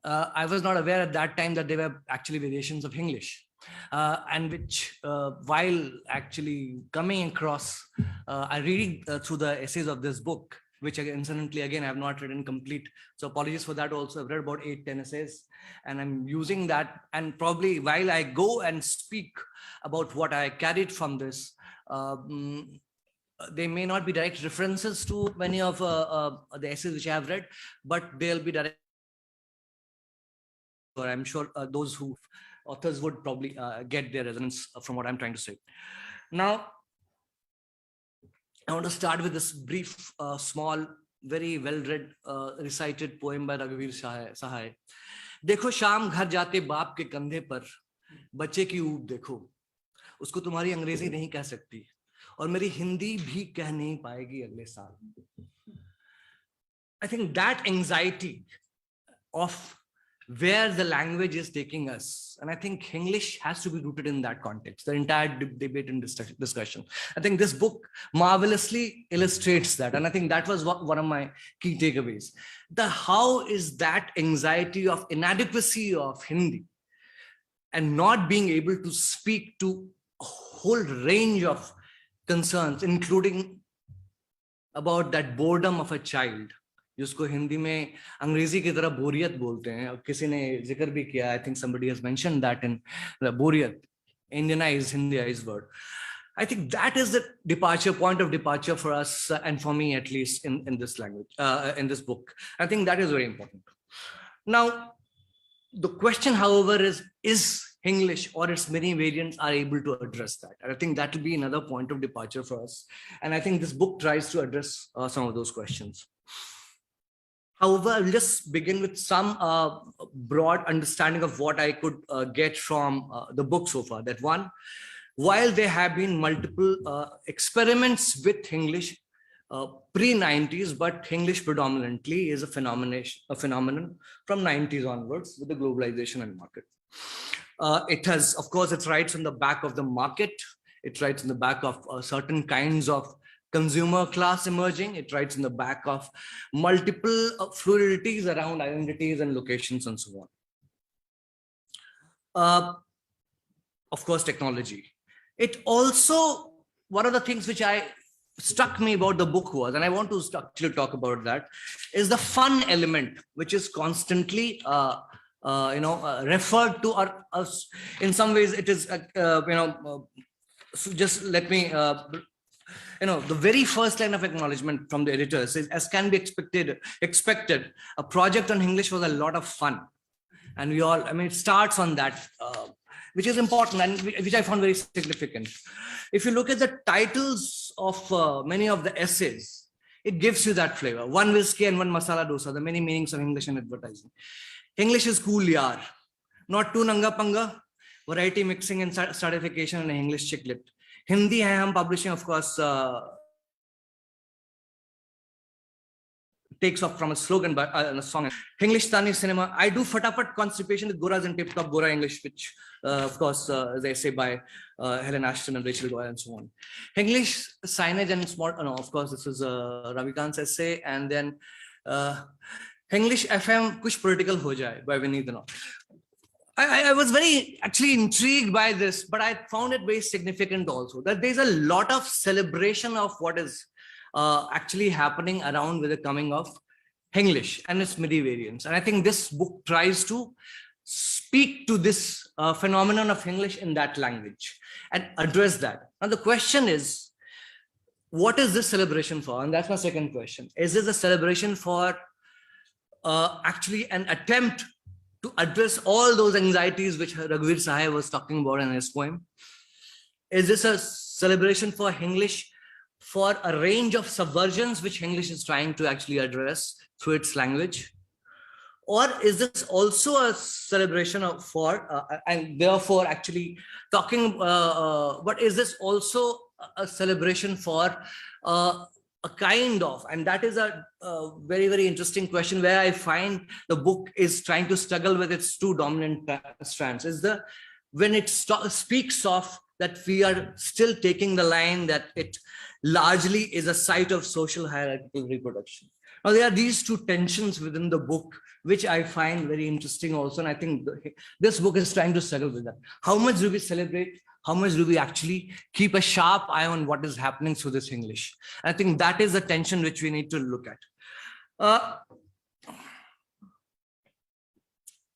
I was not aware at that time that they were actually variations of English, and which while actually coming across, I reading through the essays of this book, which incidentally again I have not written complete, so apologies for that. Also, I've read about 8-10 essays, and I'm using that, and probably while I go and speak about what I carried from this, they may not be direct references to many of the essays which I have read, but they'll be direct. Or I'm sure those who authors would probably get their resonance from what I'm trying to say. Now, I want to start with this brief, small, very well-read, recited poem by Raghuveer Sahai. देखो शाम घर जाते बाप के कंधे पर बच्चे की ऊब देखो, उसको तुम्हारी अंग्रेजी नहीं कह सकती और मेरी हिंदी भी कह नहीं पाएगी अगले साल. I think that anxiety of where the language is taking us, and I think English has to be rooted in that context, the entire debate and discussion. I think this book marvelously illustrates that, and I think that was one of my key takeaways. How is that anxiety of inadequacy of Hindi and not being able to speak to a whole range of concerns, including about that boredom of a child, जिसको हिंदी में अंग्रेजी की तरह बोरियत बोलते हैं. किसी ने जिक्र भी किया, I think somebody has mentioned that in the बोरियत, Indianized, Hindiized word. I think that is the point of departure for us, and for me at least in this language, in this book. I think that is very important. Now, the question, however, is English or its many variants are able to address that? And I think that will be another point of departure for us. And I think this book tries to address some of those questions. However, I'll just begin with some broad understanding of what I could get from the book so far. That one, while there have been multiple experiments with English pre-90s, but English predominantly is a phenomenon from 90s onwards with the globalization and market. It has, of course, its rights on the back of the market. It rides on the back of certain kinds of consumer class emerging. It rides in the back of multiple fluidities around identities and locations and so on. Of course, technology. It also, one of the things which struck me about the book was, and I want to actually talk about that, is the fun element, which is constantly referred to, or in some ways it is, so just let me, the very first line of acknowledgement from the editors is, as can be expected, a project on English was a lot of fun. And we all, it starts on that, which is important and which I found very significant. If you look at the titles of many of the essays, it gives you that flavor. One whiskey and one masala dosa, the many meanings of English and advertising. English is cool, yaar. Not too nanga panga, variety mixing and stratification and English chicklet. Hindi hai hum publishing, of course, takes off from a slogan by a song. Hinglish-stani cinema. I do fatafat constipation with Goras and tip-top Gora English, which, of course, they say by Helen Ashton and Rachel Doyle and so on. English signage and small. No, of course, this is Ravikant's essay, and then English FM kuch political ho jaye by Vinny Dano. I was very actually intrigued by this, but I found it very significant also that there's a lot of celebration of what is actually happening around with the coming of English and its many variants. And I think this book tries to speak to this phenomenon of English in that language and address that. Now the question is, what is this celebration for? And that's my second question. Is this a celebration for actually an attempt to address all those anxieties which Raghuveer Sahai was talking about in his poem? Is this a celebration for English, for a range of subversions which English is trying to actually address through its language? Or is this also a celebration and therefore actually talking, but is this also a celebration for a kind of, and that is a very, very interesting question where I find the book is trying to struggle with its two dominant strands, is when it speaks of that we are still taking the line that it largely is a site of social hierarchical reproduction. Now there are these two tensions within the book, which I find very interesting also. And I think this book is trying to struggle with that. How much do we celebrate? How much do we actually keep a sharp eye on what is happening through this English? I think that is the tension which we need to look at.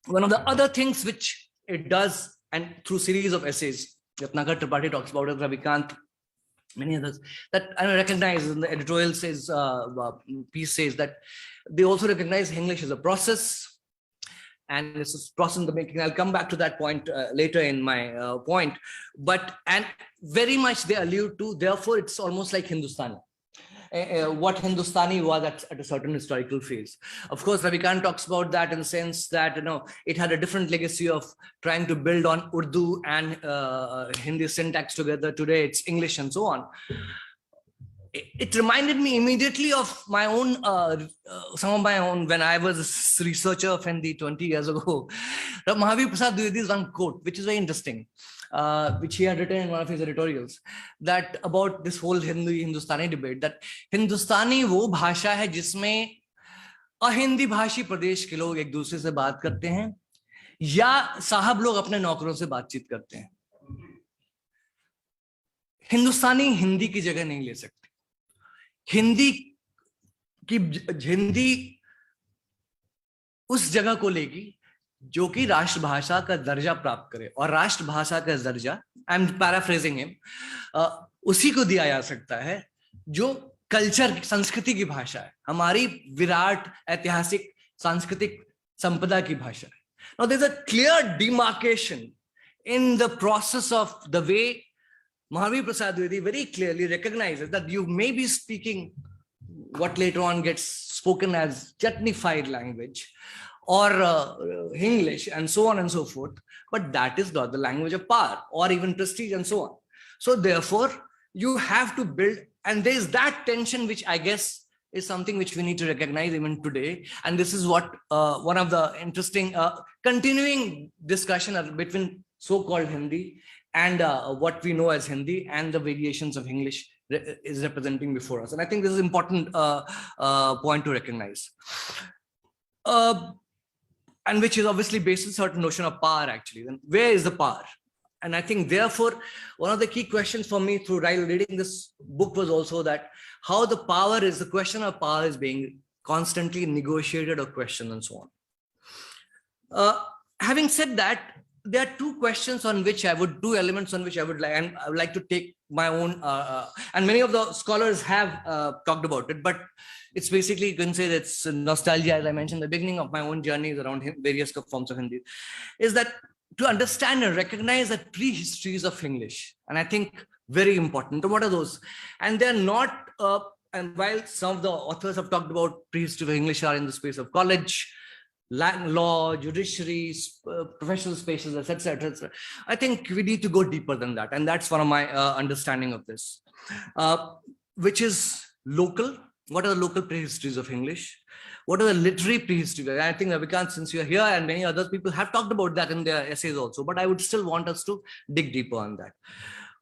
One of the other things which it does, and through series of essays, Ratnakar Tripathi talks about it, Ravikant, many others, that I recognize in the editorial says, piece says that they also recognize English as a process. and this is process in the making. I'll come back to that point later in my point. And very much they allude to, therefore, it's almost like Hindustani. What Hindustani was at a certain historical phase. Of course, Ravikant talks about that in the sense that, it had a different legacy of trying to build on Urdu and Hindi syntax together. Today, it's English and so on. It reminded me immediately of my own, some of my own, when I was a researcher of Hindi 20 years ago. Mahavir Prasad Dwivedi's one quote, which is very interesting, which he had written in one of his editorials, that about this whole Hindustani debate, that Hindustani वो भाषा है जिसमें अहिंदी भाषी प्रदेश के लोग एक दूसरे से बात करते हैं या साहब लोग अपने नौकरों से बातचीत करते हैं. हिंदुस्तानी हिंदी की जगह नहीं ले सकती. हिंदी उस जगह को लेगी जो कि राष्ट्रभाषा का दर्जा प्राप्त करे, और राष्ट्रभाषा का दर्जा, आई एम पैराफ्रेजिंग हिम, उसी को दिया जा सकता है जो कल्चर, संस्कृति की भाषा है, हमारी विराट ऐतिहासिक सांस्कृतिक संपदा की भाषा है. Now there's a clear demarcation in the process of the way Mahavir Prasad Dwivedi very clearly recognizes that you may be speaking what later on gets spoken as chutneyfied language or English and so on and so forth, but that is not the language of power or even prestige and so on. So therefore, you have to build, and there is that tension which I guess is something which we need to recognize even today. And this is what one of the interesting continuing discussion between so-called Hindi and what we know as Hindi and the variations of English is representing before us. And I think this is an important point to recognize. And which is obviously based on a certain notion of power actually. Then where is the power? And I think therefore, one of the key questions for me through reading this book was also that how the question of power is being constantly negotiated or questioned and so on. Having said that, there are two elements on which I would like to take my own, and many of the scholars have talked about it, but it's basically, you can say that it's nostalgia, as I mentioned, the beginning of my own journeys around various forms of Hindi, is that to understand and recognize the prehistories of English. And I think very important. What are those? And they're not, and while some of the authors have talked about prehistory of English are in the space of college, law, judiciary, professional spaces, etc., etc. I think we need to go deeper than that. And that's one of my understanding of this, which is local. What are the local prehistories of English? What are the literary prehistory? I think Ravikant, since you're here, and many other people have talked about that in their essays also, but I would still want us to dig deeper on that.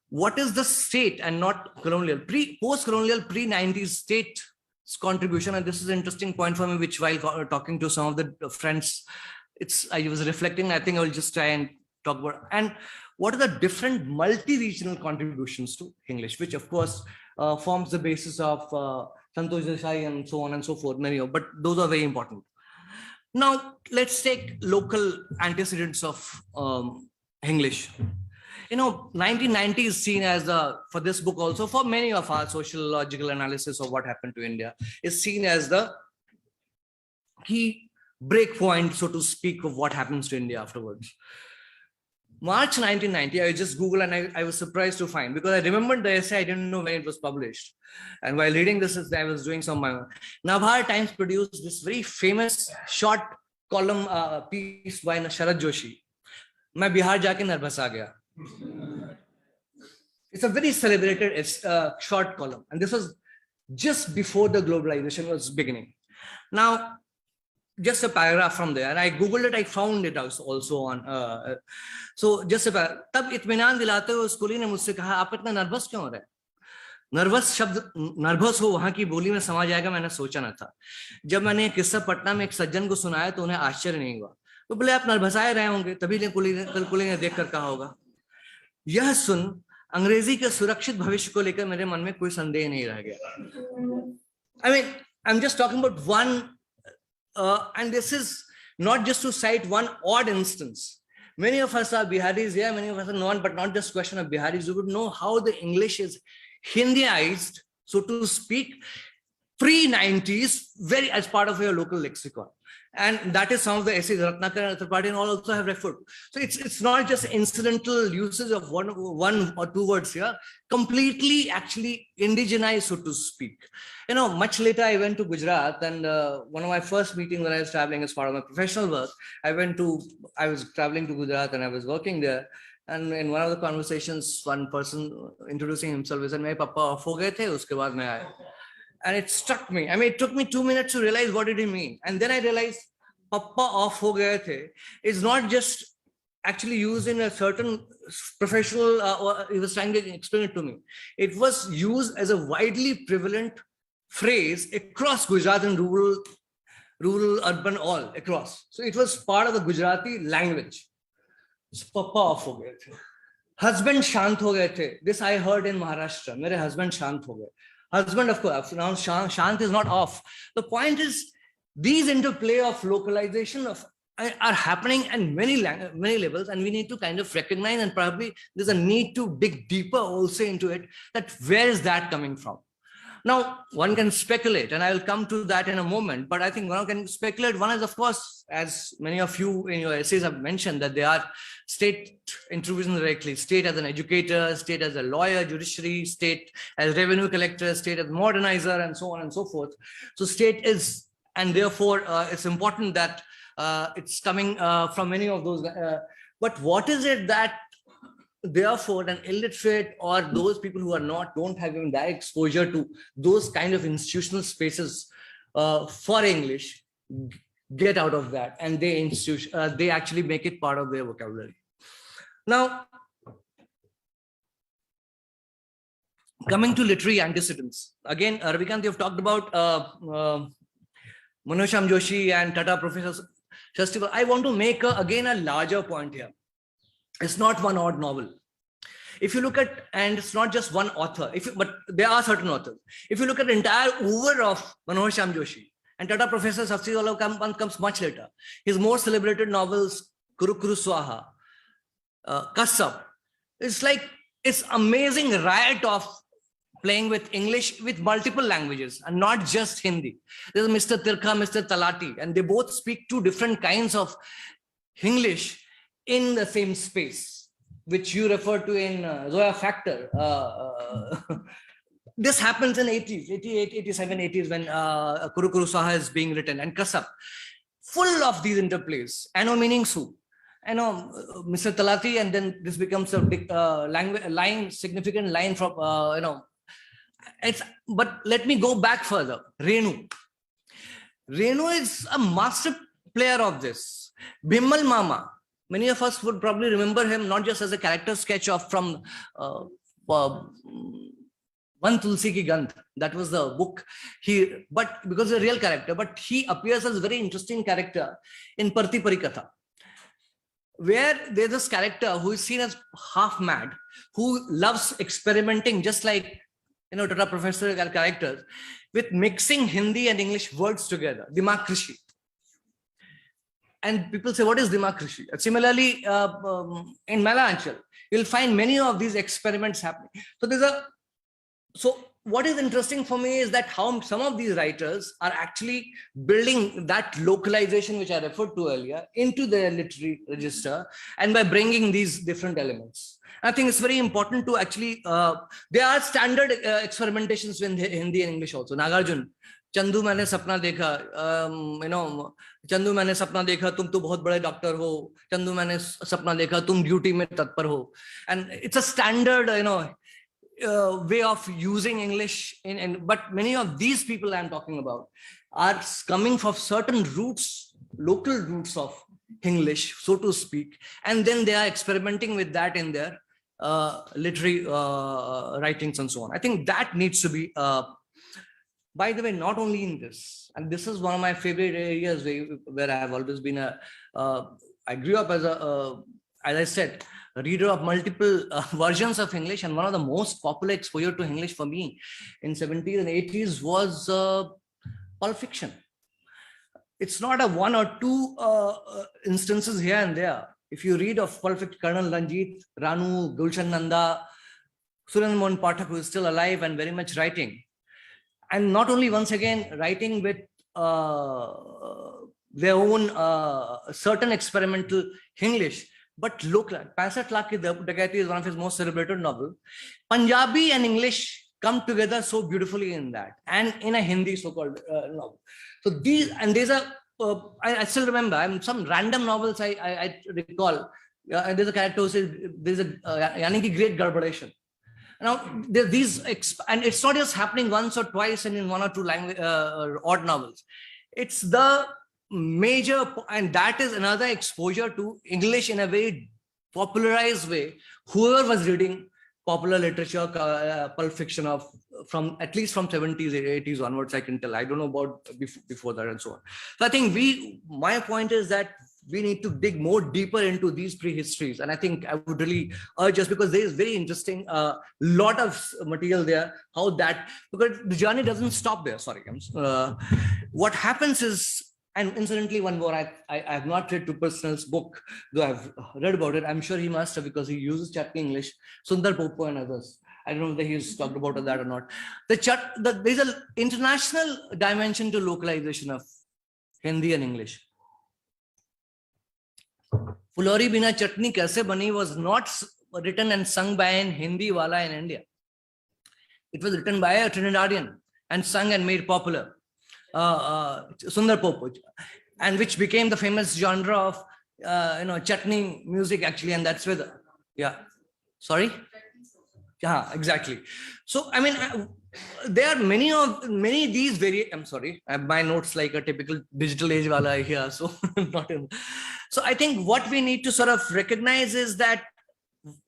What is the state and not colonial, post-colonial, pre-90s state contribution? And this is an interesting point for me, which while talking to some of the friends, I was reflecting, I think I will just try and talk about, and what are the different multi-regional contributions to English, which of course forms the basis of Santosh Desai and so on and so forth, but those are very important. Now, let's take local antecedents of English. 1990 is seen as for this book also, for many of our sociological analysis of what happened to India, is seen as the key breakpoint, so to speak, of what happens to India afterwards. March 1990, I just Googled and I was surprised to find, because I remembered the essay, I didn't know when it was published. And while reading this, I was doing some Nabhar Times produced this very famous short column piece by Sharad Joshi. मैं बिहार जाके nervous आ गया. It's a very celebrated short column. And this was just before the globalization was beginning. Now, just a paragraph from there, and I Googled it, I found it also on. So just a paragraph. तब इत्मीनान दिलाते हुए उस कुली ने मुझसे कहा, आप इतना नर्वस क्यों हो रहे हैं? नर्वस शब्द, नर्वस हो वहां की बोली में समा जाएगा, मैंने सोचा ना था. जब मैंने किस्सा पटना में एक सज्जन को सुनाया तो उन्हें आश्चर्य नहीं हुआ. तो बोले आप नर्वसाए रहे होंगे, तभी कुली ने देख कर कहा होगा. यह सुन अंग्रेजी के सुरक्षित भविष्य को लेकर मेरे मन में कोई संदेह नहीं रह गया. I mean, I'm just talking about one, and this is not just to cite one odd instance. Many of us are Biharis here, many of us are not, but not just question of Biharis. You would know how the English is Hindiized, so to speak, pre-90s, very as part of your local lexicon. And that is some of the essays Ratnakar and Tripathi and all also have referred. So it's not just incidental usage of one or two words here, completely actually indigenized, so to speak. You know, much later I went to Gujarat, and one of my first meetings when I was traveling as part of my professional work, I was traveling to Gujarat and I was working there. And in one of the conversations, one person introducing himself said, "My papa off ho gaye the, uske baad main aaya." And it struck me. I mean, it took me 2 minutes to realize what did he mean. And then I realized, "Papa off ho gaye the" is not just actually used in a certain professional, or he was trying to explain it to me. It was used as a widely prevalent phrase across Gujarat and rural, urban, all across. So it was part of the Gujarati language. So, "Papa off ho gaye the." Husband shant ho gaye the. This I heard in Maharashtra. Mere husband shant ho gaye. Husband, of course, now shant is not off. The point is, these interplay of localization are happening at many levels, and we need to kind of recognize, and probably there's a need to dig deeper also into it, that where is that coming from? Now, one can speculate, and I will come to that in a moment, but I think one can speculate. One is, of course, as many of you in your essays have mentioned, that they are state intervention directly, state as an educator, state as a lawyer, judiciary, state as revenue collector, state as modernizer, and so on and so forth. So state is, and therefore it's important that it's coming from many of those. But what is it that therefore an illiterate or those people who are don't have even direct exposure to those kind of institutional spaces for English get out of that, and they actually make it part of their vocabulary? Now, coming to literary antecedents, again, Ravikant, you've talked about Manosham Joshi and Tata Professor Festival. I want to make again a larger point here. It's not one odd novel. If you look at, and it's not just one author, but there are certain authors. If you look at the entire oeuvre of Manosham Joshi, and Tata Professor Festival comes much later. His more celebrated novels, Kuru Kuru Swaha, Kasab, it's amazing riot of playing with English with multiple languages and not just Hindi. There's Mr. Tirkha, Mr. Talati, and they both speak two different kinds of English in the same space, which you refer to in Zoya Factor. This happens in 80s, 88, 87, 80s when Kuru Kuru Swaha is being written, and Kasab, full of these interplays. Ano meaning su. I know Mr. Talati, and then this becomes a big significant line from, but let me go back further. Renu is a master player of this. Bimal Mama, many of us would probably remember him not just as a character sketch from One Tulsi Ki Gandh, that was the book. But because he's a real character, but he appears as a very interesting character in Parti Parikatha, where there's this character who is seen as half mad, who loves experimenting, just like Tata Professor characters, with mixing Hindi and English words together, Dimag Krishi. And people say, what is Dimag Krishi? Similarly, in Malayanchal, you'll find many of these experiments happening. So what is interesting for me is that how some of these writers are actually building that localization, which I referred to earlier, into their literary register, and by bringing these different elements. I think it's very important to actually, there are standard experimentations with Hindi and English also. Nagarjun, Chandu मैंने सपना देखा, चंदू मैंने सपना देखा तुम तो बहुत बड़े डॉक्टर हो, चंदू मैंने सपना देखा तुम ड्यूटी में तत्पर हो. And it's a standard, way of using English, but many of these people I'm talking about are coming from certain roots, local roots of English, so to speak, and then they are experimenting with that in their literary writings and so on. I think that needs to be, by the way, not only in this, and this is one of my favorite areas where I have always been I grew up as as I said, a reader of multiple versions of English, and one of the most popular exposure to English for me in 70s and 80s was Pulp Fiction. It's not a one or two instances here and there. If you read of Pulp Fiction, Colonel Ranjit, Ranu, Gulshan Nanda, Surendra Mohan Pathak, who is still alive and very much writing, and not only once again writing with their own certain experimental English, but local. 65 Lakh Ki Dakaiti is one of his most celebrated novels. Punjabi and English come together so beautifully in that, and in a Hindi so-called novel. So these, and there's a, I still remember, some random novels I recall, there's a character who says, there's a yani ki great garbadation. Now, there these, and it's not just happening once or twice and in one or two language, odd novels. It's the major, and that is another exposure to English in a very popularized way. Whoever was reading popular literature, pulp fiction of, from at least from 70s, 80s onwards, I can tell. I don't know about before that and so on. So I think my point is that we need to dig more deeper into these prehistories. And I think I would really urge us, because there is very interesting, lot of material there, how that, because the journey doesn't stop there. Sorry. What happens is, and incidentally, one more, I have not read Tuparson's book, though I've read about it. I'm sure he must have, because he uses Chutney English, Sundar Popo and others. I don't know whether he's talked about that or not. There's an international dimension to localization of Hindi and English. Fulori Bina Chutney Kaise Bani was not written and sung by an Hindi wala in India. It was written by a Trinidadian and sung and made popular. Sundar Popo, and which became the famous genre of chutney music actually, and that's where sorry, yeah, exactly. So I mean, there are many of these I'm sorry, I have my notes like a typical digital age wala here, so not in. So I think what we need to sort of recognize is that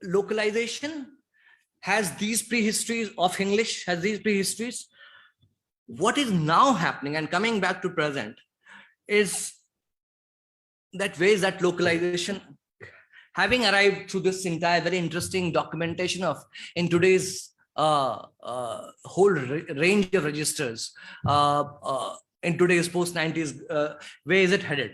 localization has these prehistories of English, has these prehistories. What is now happening and coming back to present is that ways that localization, having arrived through this entire very interesting documentation of in today's whole range of registers in today's post-90s, where is it headed?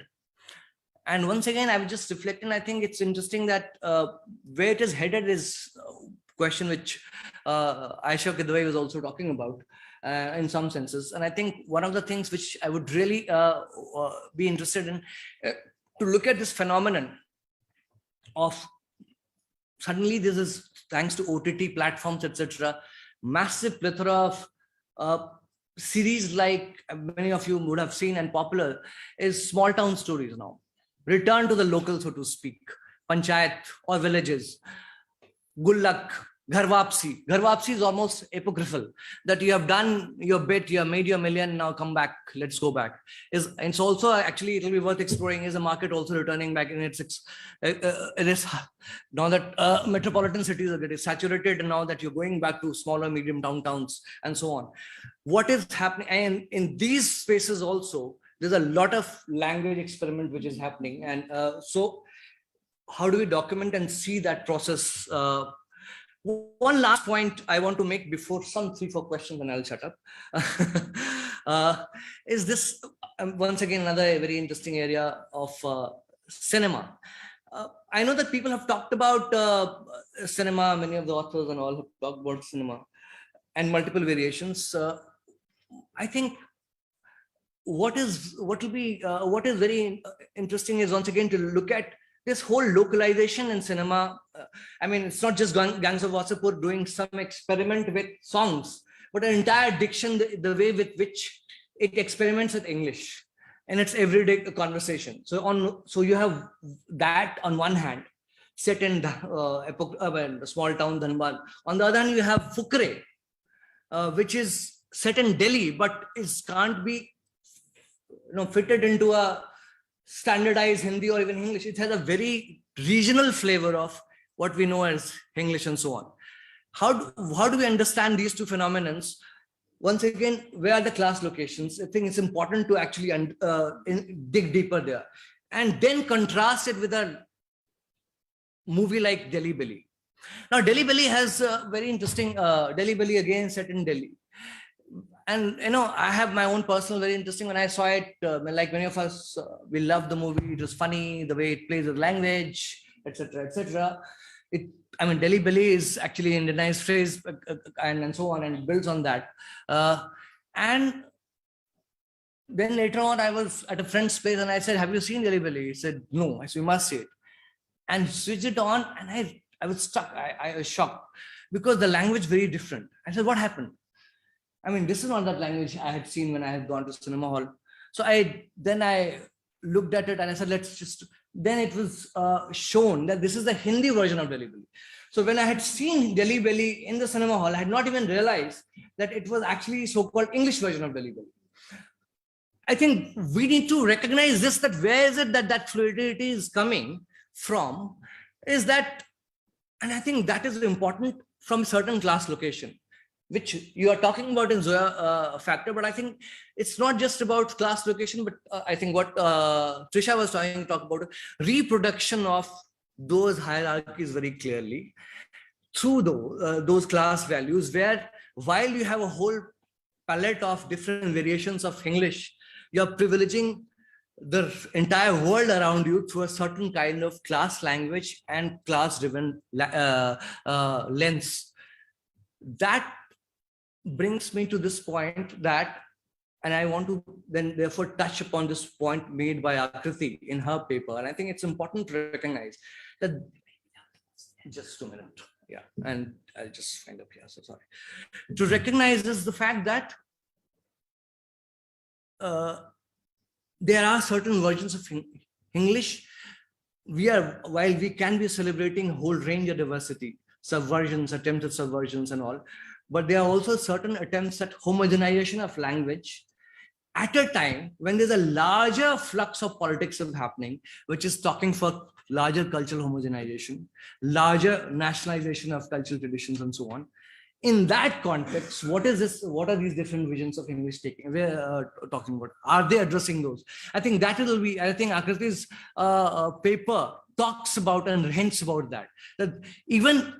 And once again, I was just reflecting, I think it's interesting that where it is headed is a question which Ayesha Kidwai was also talking about. In some senses. And I think one of the things which I would really be interested in to look at this phenomenon of suddenly this is, thanks to OTT platforms, etc., massive plethora of series like many of you would have seen and popular is small town stories now. Return to the local, so to speak, panchayat or villages, Gullak, Ghar Wapsi. Ghar Wapsi is almost apocryphal, that you have done your bit, you have made your million, now come back, let's go back. And it's also, actually, it'll be worth exploring, is the market also returning back in its now that metropolitan cities are getting saturated, and now that you're going back to smaller, medium downtowns and so on. What is happening, and in these spaces also, there's a lot of language experiment which is happening. And so how do we document and see that process? One last point I want to make before some 3-4 questions, and I'll shut up, is this, once again, another very interesting area of cinema. I know that people have talked about cinema, many of the authors and all have talked about cinema and multiple variations. I think what is very interesting is, once again, to look at this whole localization in cinema. I mean, it's not just Gangs of Wasseypur doing some experiment with songs, but an entire diction, the way with which it experiments with English in its everyday conversation. So you have that on one hand, set in the small town Dhanbad. On the other hand, you have Fukre, which is set in Delhi, but can't be fitted into a standardized Hindi or even English. It has a very regional flavor of what we know as English and so on. How do we understand these two phenomena? Once again, where are the class locations? I think it's important to actually dig deeper there, and then contrast it with a movie like Delhi Belly. Now, Delhi Belly has a very interesting, Delhi Belly again set in Delhi. And, I have my own personal, very interesting, when I saw it, like many of us, we loved the movie. It was funny, the way it plays with language, etc., etc. Delhi Belly is actually an Indianized phrase and so on, and builds on that. And then later on, I was at a friend's place and I said, have you seen Delhi Belly? He said, no. I said, you must see it. And switched it on, and I was stuck. I was shocked because the language very different. I said, what happened? I mean, this is not that language I had seen when I had gone to cinema hall. So I looked at it and I said, then it was shown that this is the Hindi version of Delhi Belly. So when I had seen Delhi Belly in the cinema hall, I had not even realized that it was actually so-called English version of Delhi Belly. I think we need to recognize this, that where is it that fluidity is coming from, is that, and I think that is important from certain class location, which you are talking about in Zoya factor, but I think it's not just about class location, but I think what Trisha was talking about, reproduction of those hierarchies very clearly through those class values, where while you have a whole palette of different variations of English, you're privileging the entire world around you through a certain kind of class language and class-driven lens. That brings me to this point that, and I want to then therefore touch upon this point made by Akriti in her paper. And I think it's important to recognize that, just a minute. Yeah, and I'll just find up here, so sorry. To recognize is the fact that there are certain versions of English. While we can be celebrating a whole range of diversity, subversions, attempts at subversions and all, but there are also certain attempts at homogenization of language at a time when there's a larger flux of politics happening, which is talking for larger cultural homogenization, larger nationalization of cultural traditions and so on. In that context, what is this? What are these different visions of English we're talking about? Are they addressing those? I think that will be, I think Akriti's paper talks about and hints about that even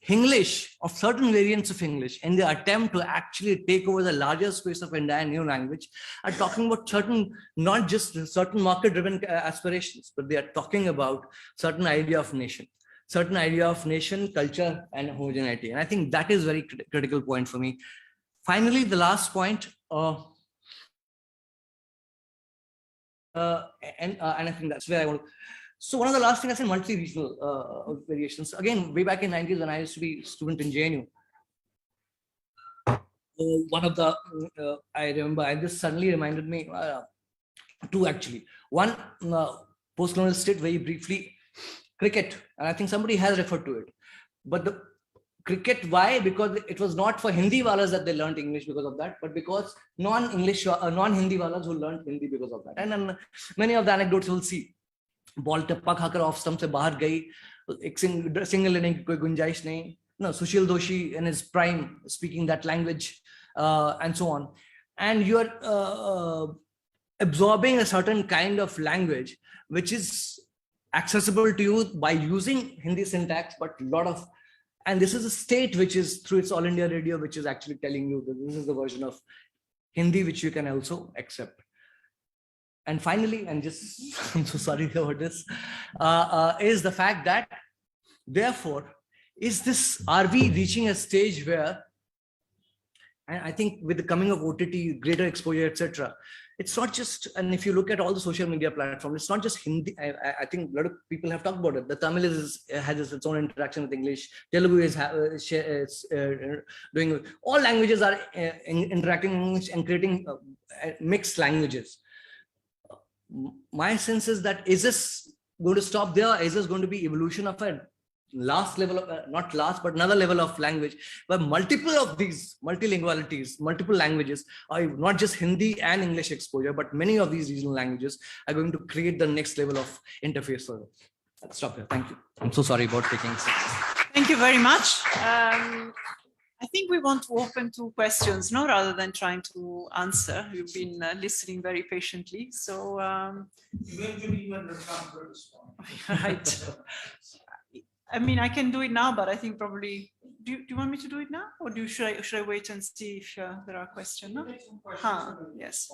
English, of certain variants of English, in the attempt to actually take over the larger space of entire new language, are talking about certain, not just certain market-driven aspirations, but they are talking about certain idea of nation. Certain idea of nation, culture, and homogeneity. And I think that is very critical point for me. Finally, the last point, and I think that's where I want to. So one of the last things I said, multi-regional variations. Again, way back in 90s when I used to be a student in JNU, one of the, I remember, and this suddenly reminded me, two actually. One, post-colonial state, very briefly, cricket, and I think somebody has referred to it. But the cricket, why? Because it was not for Hindi walas that they learned English because of that, but because non-English, non-Hindi walas who learned Hindi because of that. And then many of the anecdotes you'll see. Ball टप्पा खाकर off stump से बाहर गई, एक single लेने की कोई गुंजाइश नहीं. No, Sushil Doshi in his prime speaking that language and so on. And you are absorbing a certain kind of language which is accessible to you by using Hindi syntax, but a lot of, and this is a state which is through its All India Radio, which is actually telling you that this is the version of Hindi which you can also accept. And finally, and just, I'm so sorry about this, is the fact that, therefore, are we reaching a stage where, and I think with the coming of OTT, greater exposure, etc., it's not just, and if you look at all the social media platforms, it's not just Hindi. I think a lot of people have talked about it. The Tamil has its own interaction with English. Telugu is doing, all languages are interacting in English and creating mixed languages. My sense is that, is this going to stop there? Is this going to be evolution of a last level of, not last, but another level of language, where multiple of these multilingualities, multiple languages, are not just Hindi and English exposure, but many of these regional languages are going to create the next level of interface for them. I'll stop here. Thank you. I'm so sorry about taking this. Thank you very much. I think we want to open to questions, no, rather than trying to answer. You've been listening very patiently. So, Eventually, when the Trump response. right. I mean, I can do it now, but I think probably, do you want me to do it now? Or should I wait and see if there are questions? No? Yes,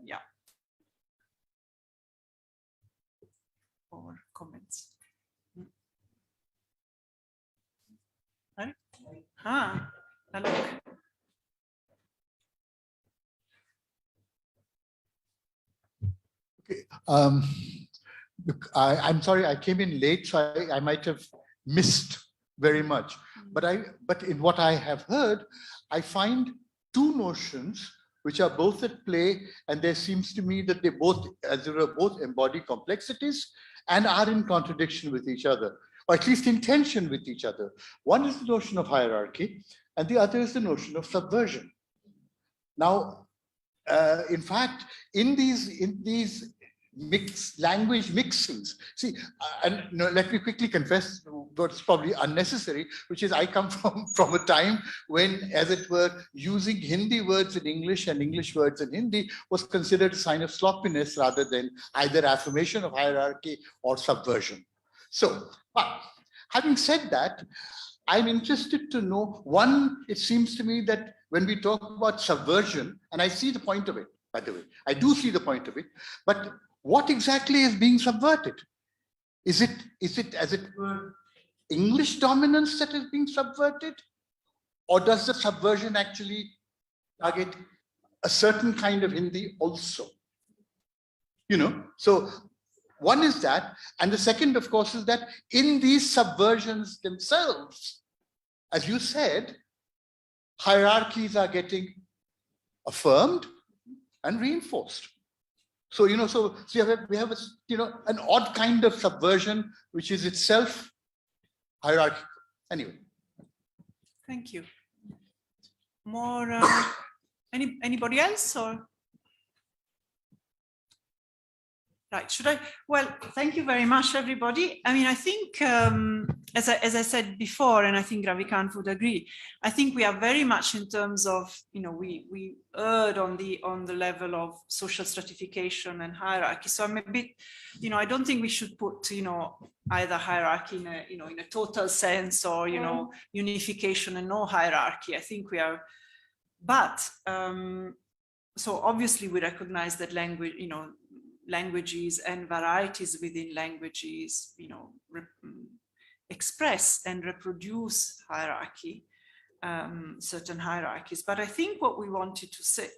yeah. Or comments. Right? Hello. I'm sorry, I came in late, so I might have missed very much. But in what I have heard, I find two notions which are both at play, and there seems to me that they both, as they were, both embody complexities and are in contradiction with each other, or at least in tension with each other. One is the notion of hierarchy, and the other is the notion of subversion. Now, in fact, in these language mixings, see, and let me quickly confess what's probably unnecessary, which is I come from a time when, as it were, using Hindi words in English and English words in Hindi was considered a sign of sloppiness rather than either affirmation of hierarchy or subversion. So, but having said that, I'm interested to know, one, it seems to me that when we talk about subversion, and I see the point of it, by the way, I do see the point of it, but what exactly is being subverted? Is it, as it were, English dominance that is being subverted? Or does the subversion actually target a certain kind of Hindi also? So one is that, and the second, of course, is that in these subversions themselves, as you said, hierarchies are getting affirmed and reinforced. So, so we have an odd kind of subversion, which is itself hierarchical. Anyway. Thank you. More, anybody else, or? Right, should I? Well, thank you very much, everybody. I mean, I think, as I said before, and I think Ravikant would agree, I think we are very much in terms of, we erred on the level of social stratification and hierarchy. So I'm a bit, I don't think we should put, either hierarchy in a total sense or, unification and no hierarchy. I think we are, but, so obviously we recognize that language, languages and varieties within languages, express and reproduce hierarchy, certain hierarchies. But I think what we wanted to say,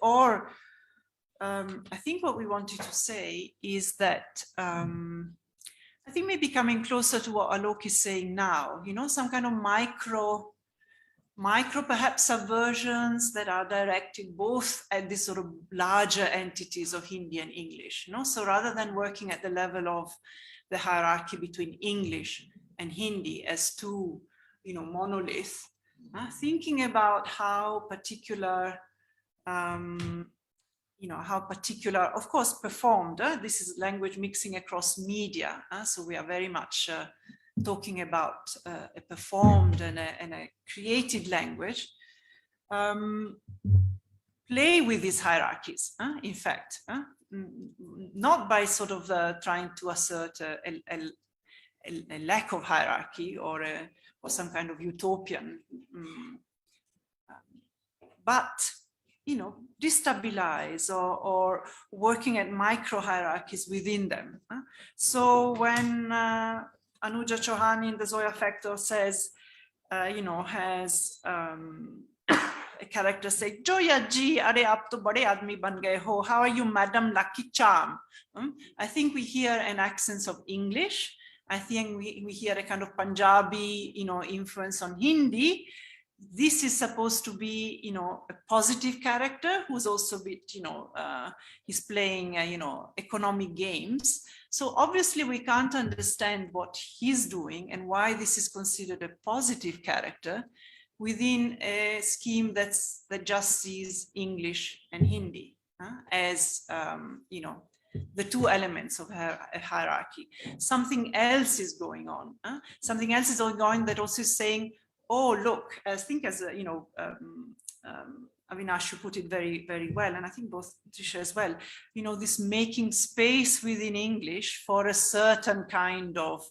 is that I think maybe coming closer to what Alok is saying now, some kind of micro perhaps subversions that are directed both at this sort of larger entities of Hindi and English. So rather than working at the level of the hierarchy between English and Hindi as two, monoliths, thinking about how particular, of course, performed. This is language mixing across media. So we are very much talking about a performed and a created language, play with these hierarchies, in fact, not by sort of trying to assert a lack of hierarchy or some kind of utopian, but destabilize or working at micro hierarchies within them. So when Anuja Chauhan in the Zoya Factor says, has a character say, Joya ji, are aap to bade aadmi ban gaye ho. How are you, Madam Lucky Charm? I think we hear an accent of English. I think we hear a kind of Punjabi, influence on Hindi. This is supposed to be, a positive character who's also a bit, he's playing, economic games. So obviously we can't understand what he's doing and why this is considered a positive character within a scheme that just sees English and Hindi as, the two elements of a hierarchy. Something else is going on. Something else is going on that also is saying, oh, look, I think as, Avinash, you put it very, very well, and I think both Trisha as well, this making space within English for a certain kind of,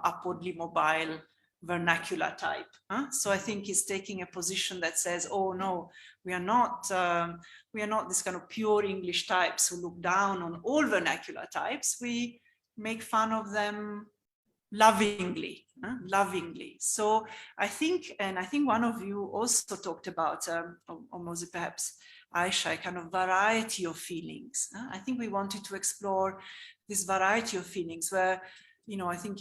upwardly mobile vernacular type. So I think he's taking a position that says, oh no, we are not this kind of pure English types who look down on all vernacular types. We make fun of them lovingly. So I think one of you also talked about, or Mozi perhaps, Ayesha, a kind of variety of feelings. I think we wanted to explore this variety of feelings where, I think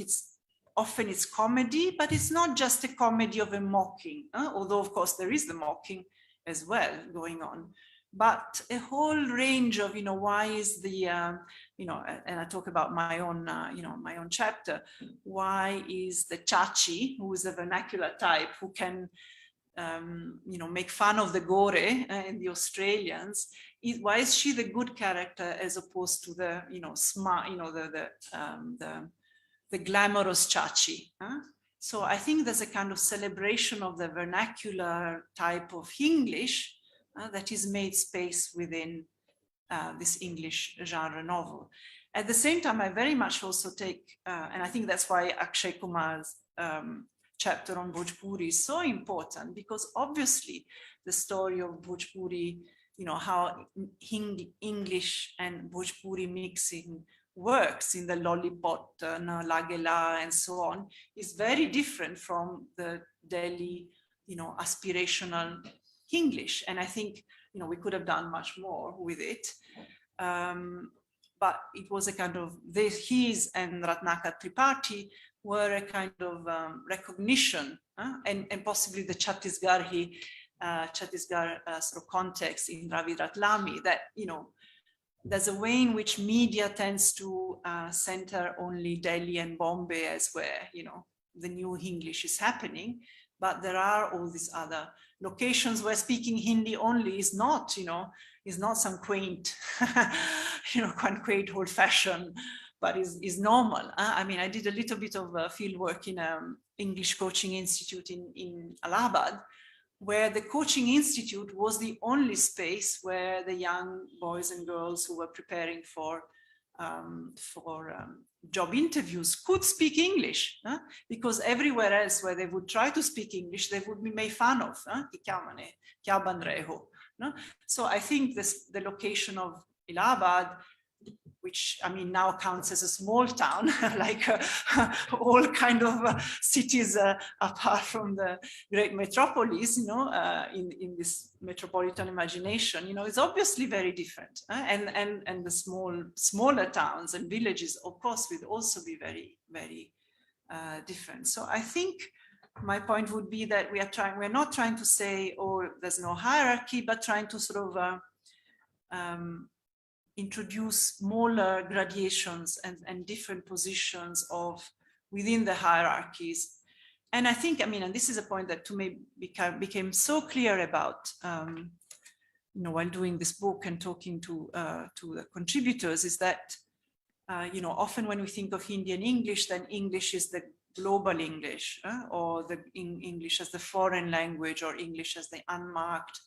often it's comedy, but it's not just a comedy of a mocking, although of course there is the mocking as well going on, but a whole range of, why is the, and I talk about my own, my own chapter, why is the Chachi, who is a vernacular type, who can, make fun of the Gore and the Australians, why is she the good character as opposed to the, smart, the glamorous Chachi? So I think there's a kind of celebration of the vernacular type of English that is made space within this English genre novel. At the same time, I very much also take, and I think that's why Akshay Kumar's chapter on Bhojpuri is so important, because obviously the story of Bhojpuri, how English and Bhojpuri mixing works in the Lollipop, Lagela, and so on, is very different from the Delhi, aspirational English. And I think, we could have done much more with it. But it was a kind of, his and Ratnakar Tripathi were a kind of recognition, and possibly the Chhattisgarh sort of context in Ravi Ratlami, that, there's a way in which media tends to center only Delhi and Bombay as where, the new English is happening. But there are all these other locations where speaking Hindi only is not, is not some quaint, quaint old-fashioned, but is normal. I mean, I did a little bit of field work in an English coaching institute in Allahabad, where the coaching institute was the only space where the young boys and girls who were preparing for job interviews could speak English, because everywhere else where they would try to speak English, they would be made fun of. So I think the location of Allahabad, which I mean now counts as a small town, like all kind of cities apart from the great metropolis, in this metropolitan imagination, is obviously very different. And the smaller towns and villages, of course, will also be very, very different. So I think my point would be that we're not trying to say, oh, there's no hierarchy, but trying to sort of introduce smaller gradations and different positions within the hierarchies. And I think, and this is a point that to me became so clear about, while doing this book and talking to the contributors, is that, often when we think of Indian English, then English is the global English, or the English as the foreign language, or English as the unmarked,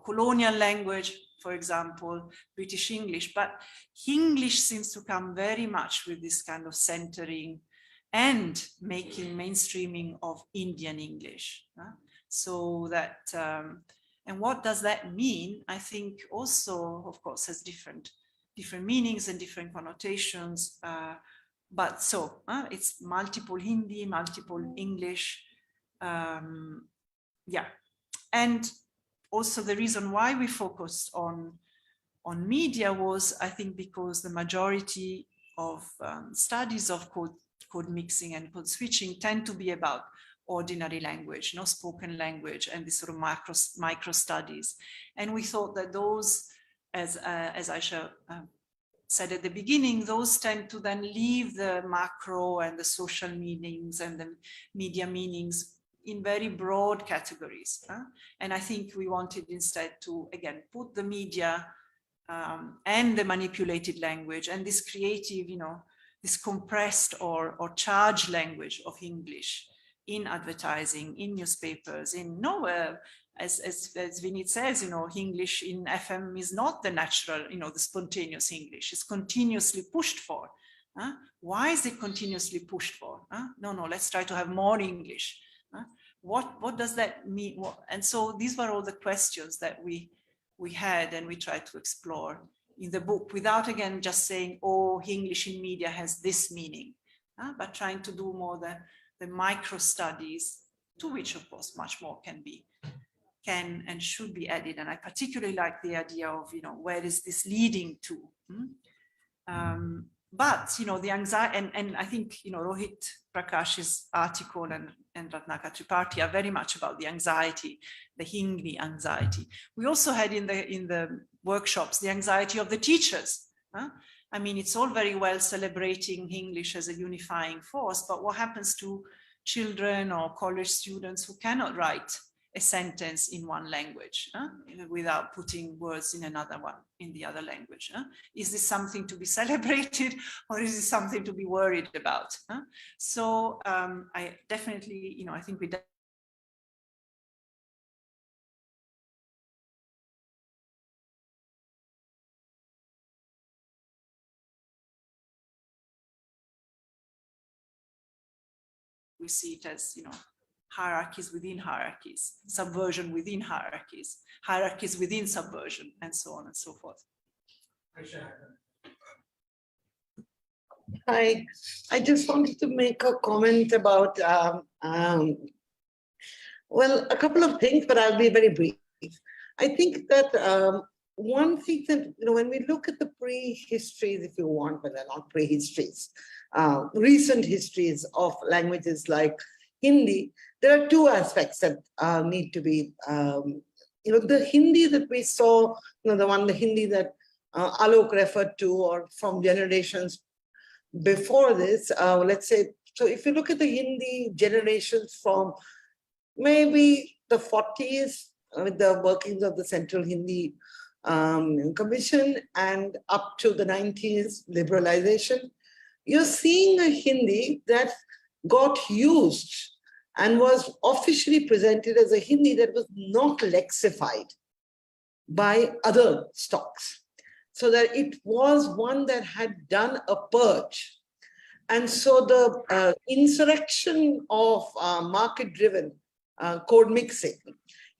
colonial language, for example, British English. But English seems to come very much with this kind of centering and making mainstreaming of Indian English. So that, and what does that mean? I think also, of course, has different meanings and different connotations. But so it's multiple Hindi, multiple English. Yeah. And also the reason why we focused on media was, I think, because the majority of studies of code mixing and code switching tend to be about ordinary language, spoken language, and this sort of micro studies. And we thought that those, as Ayesha said at the beginning, those tend to then leave the macro and the social meanings and the media meanings in very broad categories. And I think we wanted instead to, again, put the media and the manipulated language and this creative, this compressed or charged language of English in advertising, in newspapers, in nowhere. As Vinit says, English in FM is not the natural, the spontaneous English. It's continuously pushed for. Why is it continuously pushed for? No, let's try to have more English. What does that mean? And so these were all the questions that we had, and we tried to explore in the book without, again, just saying, oh, English in media has this meaning, but trying to do more the micro studies, to which, of course, much more can be can and should be added. And I particularly like the idea of, where is this leading to? But, the anxiety, and I think, Rohit Prakash's article and Ratnaka Tripathi are very much about the anxiety, the Hingli anxiety. We also had in the workshops, the anxiety of the teachers. I mean, it's all very well celebrating English as a unifying force, but what happens to children or college students who cannot write a sentence in one language without putting words in another one in the other language? Is this something to be celebrated, or is this something to be worried about? So I definitely, I think we see it as, hierarchies within hierarchies, subversion within hierarchies, hierarchies within subversion, and so on and so forth. I just wanted to make a comment about, well, a couple of things, but I'll be very brief. I think that one thing that, when we look at the pre-histories, if you want, but they're not pre-histories, recent histories of languages like Hindi, there are two aspects that need to be, the Hindi that we saw, the Hindi that Alok referred to, or from generations before this, let's say, so if you look at the Hindi generations from maybe the 40s, with the workings of the Central Hindi Commission, and up to the 90s liberalization, you're seeing a Hindi that got used and was officially presented as a Hindi that was not lexified by other stocks. So that it was one that had done a purge. And so the insurrection of market-driven code mixing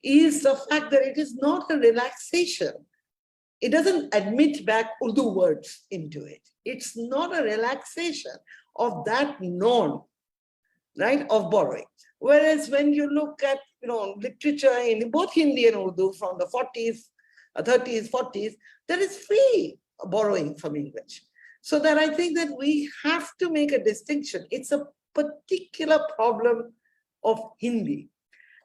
is the fact that it is not a relaxation. It doesn't admit back Urdu words into it. It's not a relaxation of that norm, right, of borrowing. Whereas when you look at, literature in both Hindi and Urdu from the 40s, 30s, 40s, there is free borrowing from English. So that I think that we have to make a distinction. It's a particular problem of Hindi,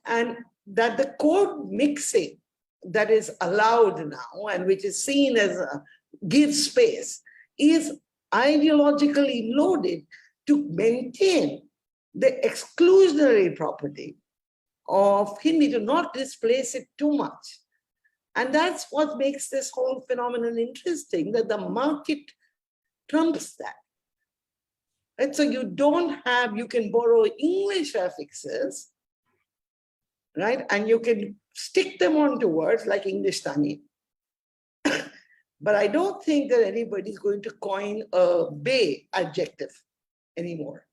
and that the code mixing that is allowed now and which is seen as a give space is ideologically loaded to maintain the exclusionary property of Hindi, to not displace it too much. And that's what makes this whole phenomenon interesting, that the market trumps that. Right? So you can borrow English affixes, right? And you can stick them onto words like English-tani. But I don't think that anybody's going to coin a bay adjective anymore.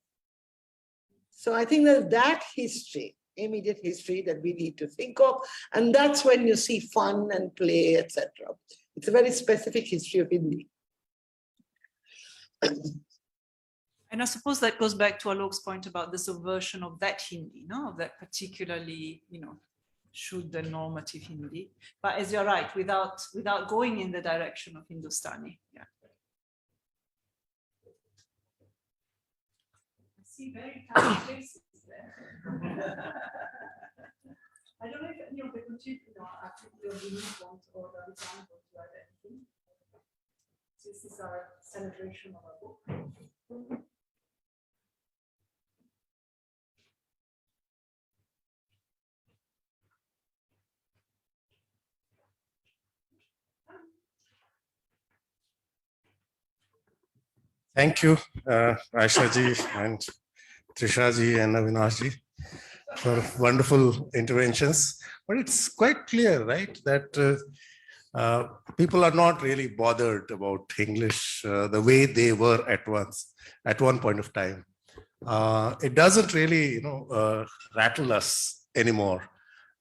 So I think that history, immediate history, that we need to think of. And that's when you see fun and play, etc. It's a very specific history of Hindi. And I suppose that goes back to Alok's point about the subversion of that Hindi, of that particularly, Shuddha normative Hindi. But as you're right, without going in the direction of Hindustani. Yeah. I see very tiny faces there. I don't know if any of the contributors want or Ravikant want to add anything. This is our celebration of our book. Thank you, Ayesha ji and Trisha ji and Avinash ji, for wonderful interventions. But it's quite clear, right, that people are not really bothered about English the way they were at one point of time. It doesn't really, rattle us anymore.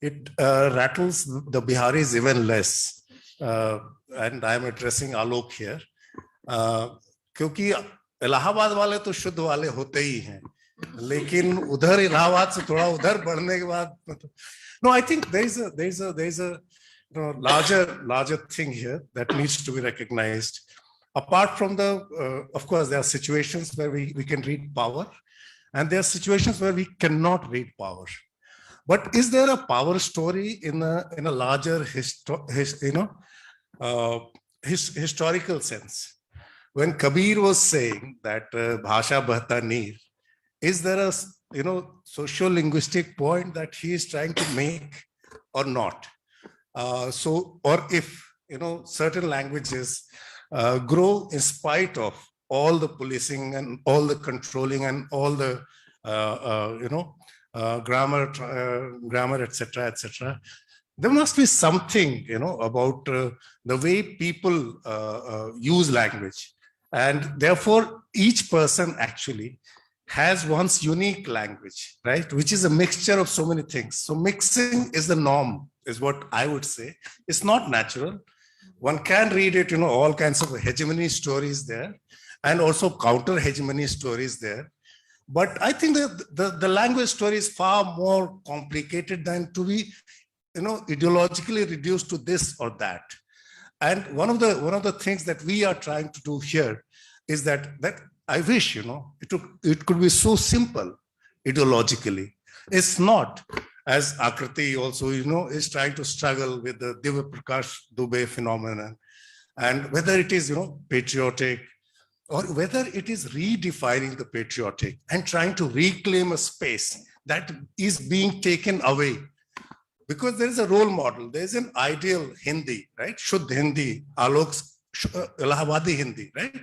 It rattles the Biharis even less. And I'm addressing Alok here. क्योंकि इलाहाबाद वाले तो शुद्ध वाले होते ही हैं, लेकिन उधर इलाहाबाद से थोड़ा उधर बढ़ने के बाद no, I think there's a larger thing here that needs to be recognized. Apart from of course, there are situations where we can read power, and there are situations where we cannot read power. But is there a power story in a larger historical sense? When Kabir was saying that Bhasha Bahta Neer, is there a socio-linguistic point that he is trying to make or not? Or if certain languages grow in spite of all the policing and all the controlling and all the grammar, etc. There must be something, about the way people use language, and therefore each person actually has one's unique language, right? Which is a mixture of so many things. So mixing is the norm, is what I would say. It's not natural. One can read it, all kinds of hegemony stories there, and also counter hegemony stories there. But I think that the language story is far more complicated than to be, ideologically reduced to this or that. And one of the things that we are trying to do here is that I wish, it could be so simple ideologically. It's not, as Akriti also, is trying to struggle with the Divya Prakash Dubey phenomenon. And whether it is, patriotic, or whether it is redefining the patriotic and trying to reclaim a space that is being taken away. Because there is a role model, there is an ideal Hindi, right? Shuddh Hindi, Alok's Allahabadi Hindi, right?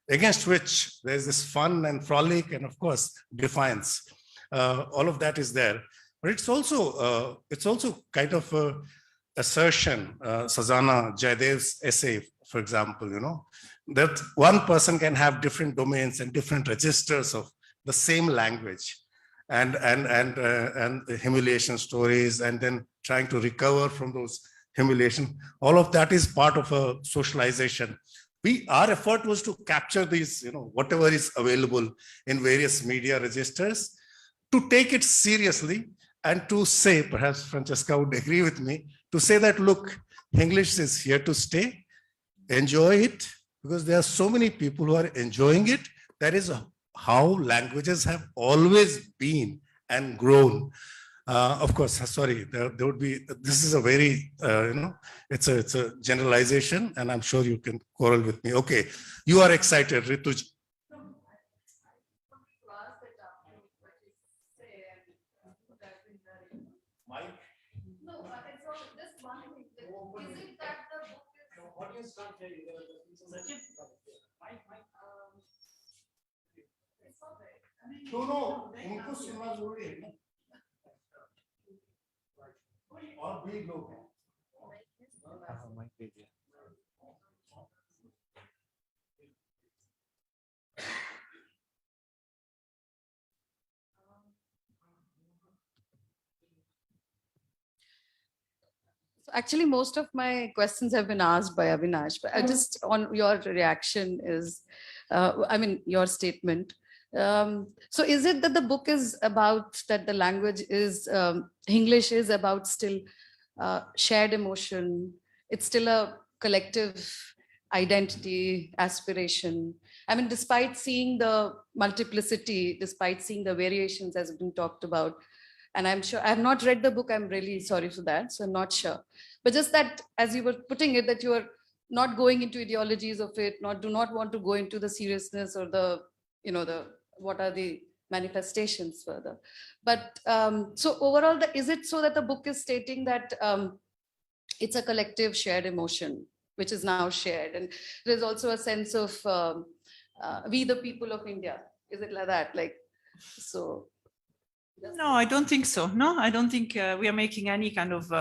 Against which there's this fun and frolic and of course defiance. All of that is there, but it's also kind of a assertion. Sazana Jaydev's essay, for example, that one person can have different domains and different registers of the same language, and humiliation stories, and then trying to recover from those humiliation. All of that is part of a socialization. Our effort was to capture these, whatever is available in various media registers, to take it seriously and to say, perhaps Francesca would agree with me, to say that, look, English is here to stay, enjoy it, because there are so many people who are enjoying it. That is how languages have always been and grown. Of course, sorry, there would be, this is a very, it's a generalization, and I'm sure you can quarrel with me. Okay, you are excited, Rituj. No, उनको सुनना जरूरी है ना, और भी लोग हैं। So actually, most of my questions have been asked by Avinash, but I just on your reaction is, your statement. So is it that the book is about that the language is, English is about still shared emotion? It's still a collective identity, aspiration. Despite seeing the multiplicity, despite seeing the variations as been talked about, and I'm sure I have not read the book, I'm really sorry for that, so I'm not sure. But just that, as you were putting it, that you are not going into ideologies of it, do not want to go into the seriousness or the, what are the manifestations further. But so overall, is it so that the book is stating that it's a collective shared emotion, which is now shared? And there's also a sense of we the people of India. Is it like that? So. No, I don't think so. No, I don't think we are making any kind of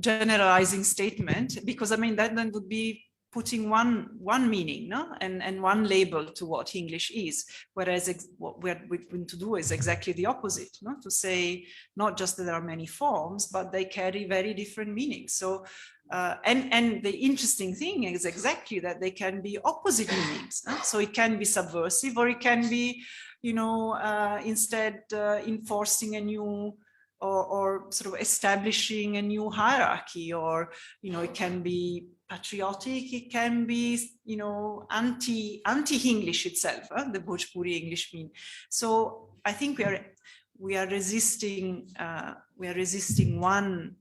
generalizing statement, because that then would be putting one meaning, no, and one label to what English is, whereas what we're going to do is exactly the opposite, no, to say not just that there are many forms, but they carry very different meanings. So And the interesting thing is exactly that they can be opposite meanings. So it can be subversive, or it can be, instead enforcing a new or sort of establishing a new hierarchy, or, it can be patriotic, it can be, anti-English itself, the Bhojpuri English mean. So I think we are resisting one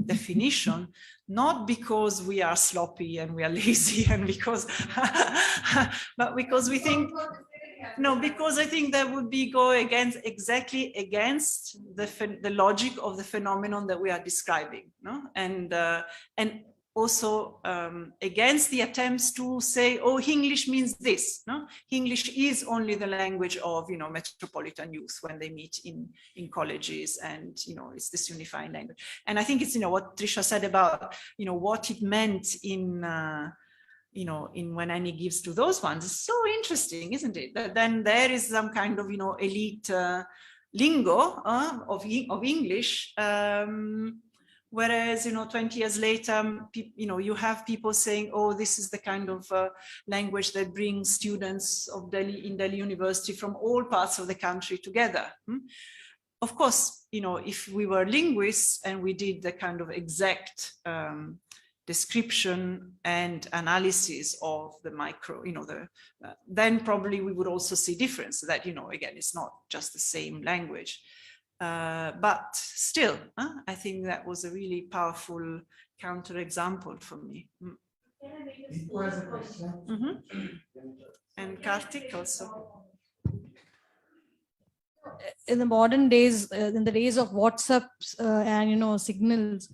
definition, not because we are sloppy and we are lazy and because, but because we think, no, because I think that would be exactly against the logic of the phenomenon that we are describing, no? And also against the attempts to say, oh, English means this, no? English is only the language of, metropolitan youth when they meet in colleges, and, it's this unifying language. And I think it's, what Trisha said about, what it meant in when Annie gives to those ones, is so interesting, isn't it? That then there is some kind of, elite lingo of English, whereas, 20 years later, you have people saying, oh, this is the kind of language that brings students of Delhi University from all parts of the country together. Of course, if we were linguists and we did the kind of exact description and analysis of the micro, then probably we would also see difference that, again, it's not just the same language. But still, I think that was a really powerful counterexample for me. And Kartik also. In the modern days, in the days of WhatsApps and signals,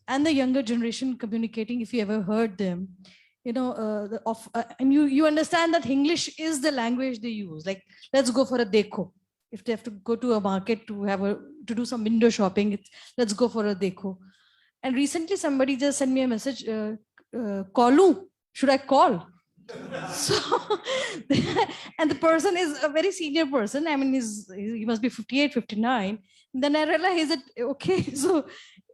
and the younger generation communicating, if you ever heard them, and you understand that English is the language they use. Like, let's go for a dekho. If they have to go to a market to do some window shopping, let's go for a dekho. And recently somebody just sent me a message, callu, should I call? So, and the person is a very senior person. I mean, he must be 58, 59. Then I realized that, okay, so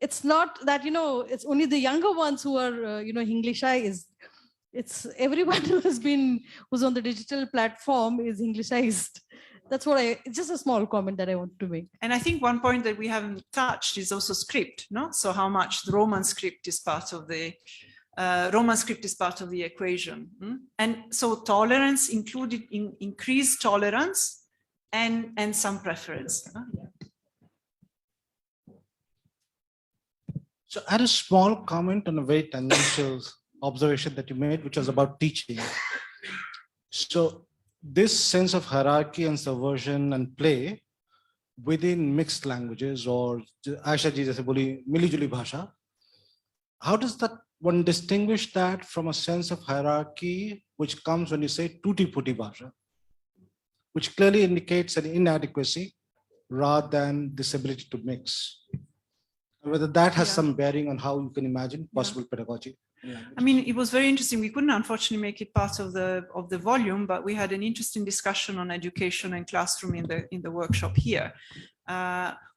it's not that, it's only the younger ones who are, Englishized. It's everyone who's on the digital platform is Englishized. That's what it's just a small comment that I want to make. And I think one point that we haven't touched is also script, no? So how much the Roman script is part of the equation. And so tolerance included increased tolerance and some preference. So I had a small comment on a very tangential observation that you made, which was about teaching. So this sense of hierarchy and subversion and play within mixed languages, or Ayesha ji jaise boli mili juli bhasha, how does that one distinguish that from a sense of hierarchy which comes when you say tutti putti bhasha, which clearly indicates an inadequacy rather than this ability to mix? Whether that has some bearing on how you can imagine possible pedagogy. I mean, it was very interesting. We couldn't, unfortunately, make it part of the volume, but we had an interesting discussion on education and classroom in the workshop here,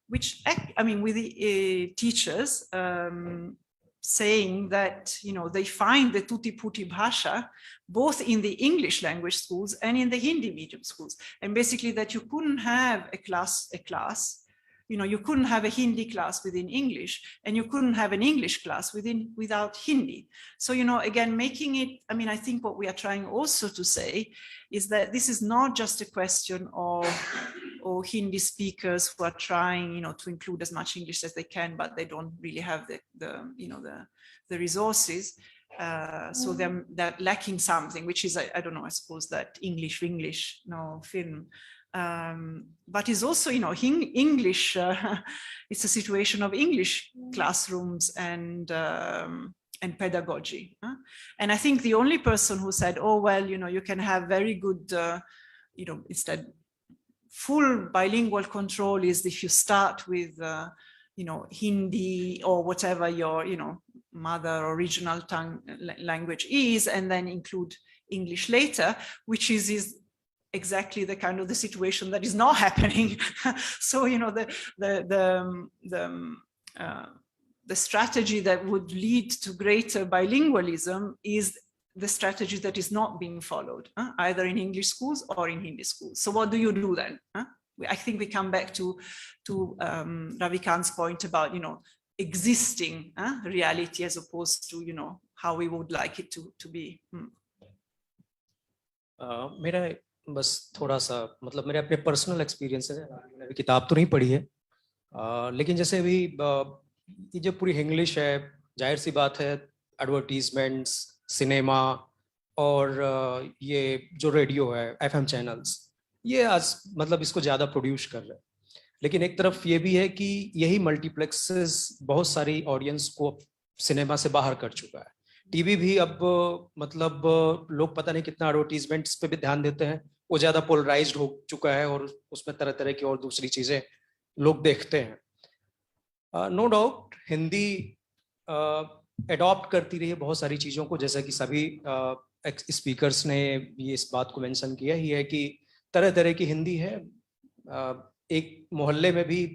which, I mean, with the teachers saying that, they find the tutti putti bhasha both in the English language schools and in the Hindi medium schools, and basically that you couldn't have a class. You couldn't have a Hindi class within English, and you couldn't have an English class without Hindi. So, again, making it, I mean, I think what we are trying also to say is that this is not just a question of Hindi speakers who are trying, to include as much English as they can, but they don't really have the resources. So they're lacking something, which is, I don't know, I suppose that English film. But it's also, English, it's a situation of English classrooms and pedagogy. And I think the only person who said, oh, well, you can have very good, instead full bilingual control is if you start with, Hindi or whatever your, mother or regional tongue language is, and then include English later, which is exactly the kind of the situation that is not the strategy that would lead to greater bilingualism is the strategy that is not being followed, either in English schools or in Hindi schools. So what do you do then? I think we come back to Ravikant's point about, existing reality as opposed to, how we would like it to be. मेरा बस थोड़ा सा मतलब मेरे अपने personal experience है, मैंने अभी किताब तो नहीं पढ़ी है, लेकिन जैसे अभी ये जो पूरी इंग्लिश है, जाहिर सी बात है, एडवर्टीजमेंट्स, सिनेमा और ये जो रेडियो है, एफएम चैनल्स, ये आज मतलब इसको ज़्यादा प्रोड्यूस कर रहे हैं. लेकिन एक तरफ ये भी है कि यही मल्टीप्लेक्सेस बहुत सारी ऑडियंस को सिनेमा से बाहर कर चुका है. टीवी भी अब मतलब लोग पता नहीं कितना एडवर्टीजमेंट्स पे भी ध्यान देते हैं, वो ज़्यादा पोलराइज्ड हो चुका है और उसमें तरह तरह की और दूसरी चीज़ें लोग देखते हैं. नो डाउट हिंदी अडॉप्ट करती रही है बहुत सारी चीज़ों को, जैसा कि सभी स्पीकर्स ने ये इस बात को मेंशन किया ही है कि तरह तरह की हिंदी है. एक मोहल्ले में भी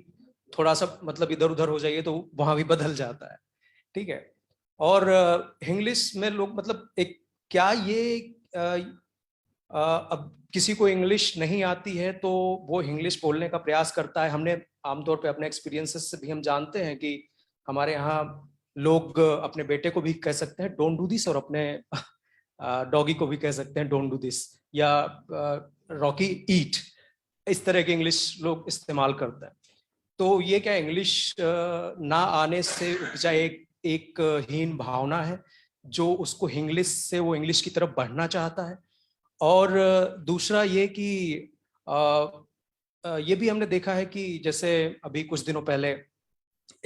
थोड़ा सा मतलब इधर उधर हो जाइए तो वहाँ भी बदल जाता है, ठीक है. और इंग्लिश में लोग मतलब एक क्या ये अब किसी को इंग्लिश नहीं आती है तो वो इंग्लिश बोलने का प्रयास करता है. हमने आमतौर पे अपने एक्सपीरियंसेस से भी हम जानते हैं कि हमारे यहाँ लोग अपने बेटे को भी कह सकते हैं डोंट डू दिस, और अपने डॉगी को भी कह सकते हैं डोंट डू दिस, या रॉकी ईट, इस तरह की इंग्लिश लोग इस्तेमाल करते हैं. तो ये क्या इंग्लिश ना आने से उपजा एक हीन भावना है जो उसको इंग्लिश से वो इंग्लिश की तरफ बढ़ना चाहता है. और दूसरा ये कि ये भी हमने देखा है कि जैसे अभी कुछ दिनों पहले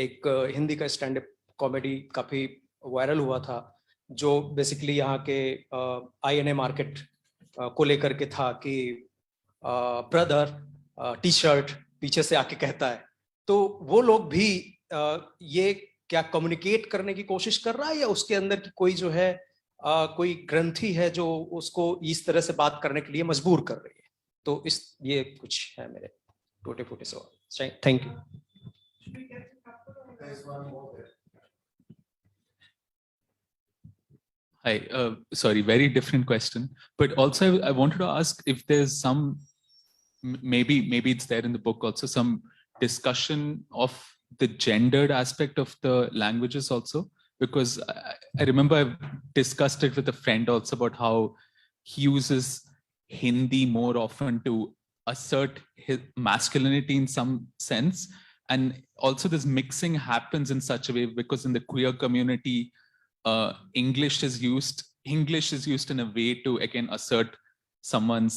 एक हिंदी का स्टैंड अप कॉमेडी काफी वायरल हुआ था, जो बेसिकली यहाँ के आईएनए मार्केट को लेकर के था कि ब्रदर टी शर्ट पीछे से आके कहता है. तो वो लोग भी ये क्या कम्युनिकेट करने की कोशिश कर रहा है या उसके अंदर की कोई जो है कोई ग्रंथि है जो उसको इस तरह से बात करने के लिए मजबूर कर रही है. तो ये कुछ है मेरे छोटे छोटे सवाल. Thank you. Hi, sorry, very different question, but also I wanted to ask if there's some, maybe it's there in the book also, some discussion of the gendered aspect of the languages also, because I remember I've discussed it with a friend also about how he uses Hindi more often to assert his masculinity in some sense. And also this mixing happens in such a way because in the queer community, English is used in a way to again assert someone's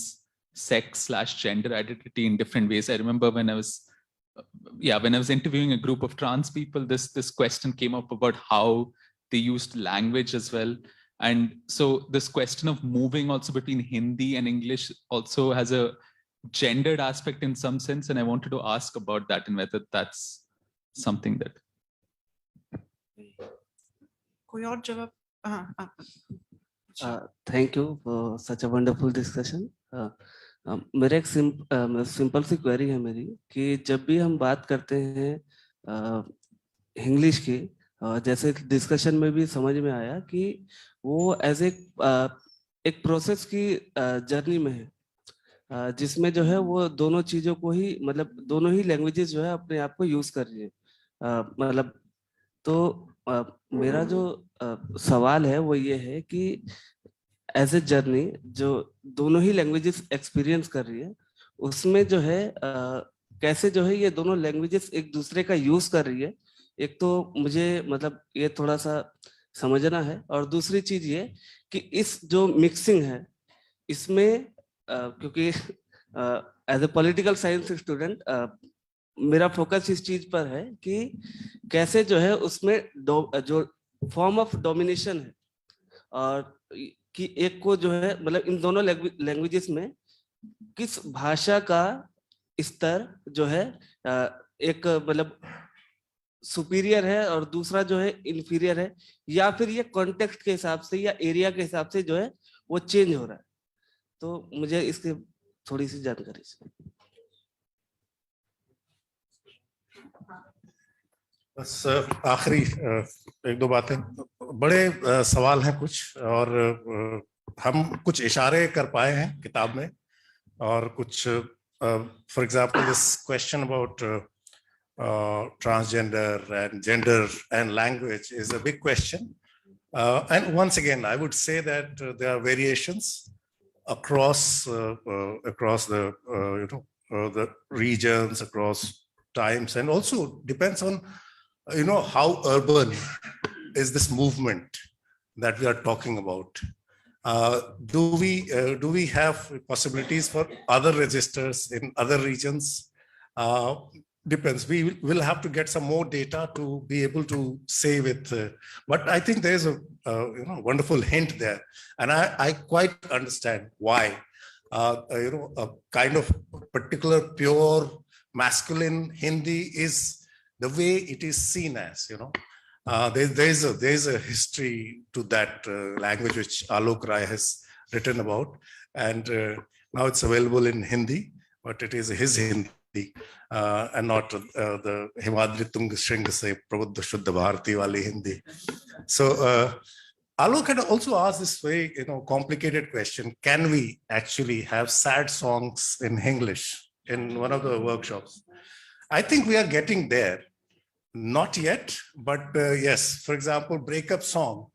sex/gender identity in different ways. I remember when I was interviewing a group of trans people, this question came up about how they used language as well. And so this question of moving also between Hindi and English also has a gendered aspect in some sense. And I wanted to ask about that and whether that's something that. Thank you for such a wonderful discussion. मेरा एक simple सी query है मेरी कि जब भी हम बात करते हैं इंग्लिश की, जैसे डिस्कशन में भी समझ में आया कि वो एज एक प्रोसेस की जर्नी में है, जिसमें जो है वो दोनों चीज़ों को ही मतलब दोनों ही लैंग्वेजेस जो है अपने आप को यूज कर रही है. मतलब तो मेरा जो सवाल है वो ये है कि एज ए जर्नी जो दोनों ही लैंग्वेजेस एक्सपीरियंस कर रही है, उसमें जो है कैसे जो है ये दोनों लैंग्वेजेस एक दूसरे का यूज कर रही है. एक तो मुझे मतलब ये थोड़ा सा समझना है, और दूसरी चीज ये कि इस जो मिक्सिंग है इसमें क्योंकि as a political science student मेरा फोकस इस चीज पर है कि कैसे जो है उसमें जो फॉर्म ऑफ डोमिनेशन है और कि एक को जो है मतलब इन दोनों लैंग्वेजेस में किस भाषा का स्तर जो है एक मतलब सुपीरियर है और दूसरा जो है इंफीरियर है, या फिर ये कॉन्टेक्स्ट के हिसाब से या एरिया के हिसाब से जो है वो चेंज हो रहा है. तो मुझे इसकी थोड़ी सी जानकारी चाहिए. बस आखिरी एक दो बातें, बड़े सवाल हैं कुछ, और हम कुछ इशारे कर पाए हैं किताब में, और कुछ for example this question about transgender and gender and language is a big question. And once again, I would say that there are variations across the regions, across times, and also depends on how urban is this movement that we are talking about. Do we have possibilities for other registers in other regions? Depends. We will have to get some more data to be able to say with, but I think there's a wonderful hint there, and I quite understand why. A kind of particular pure masculine Hindi is the way it is seen as. There's a history to that language which Alok Rai has written about, and now it's available in Hindi, but it is his Hindi. And not the Himadri Tung Shring se Prabuddha Shuddha Bharati wali Hindi. So Alok had also asked this very complicated question: can we actually have sad songs in English in one of the workshops? I think we are getting there. Not yet, but yes. For example, breakup song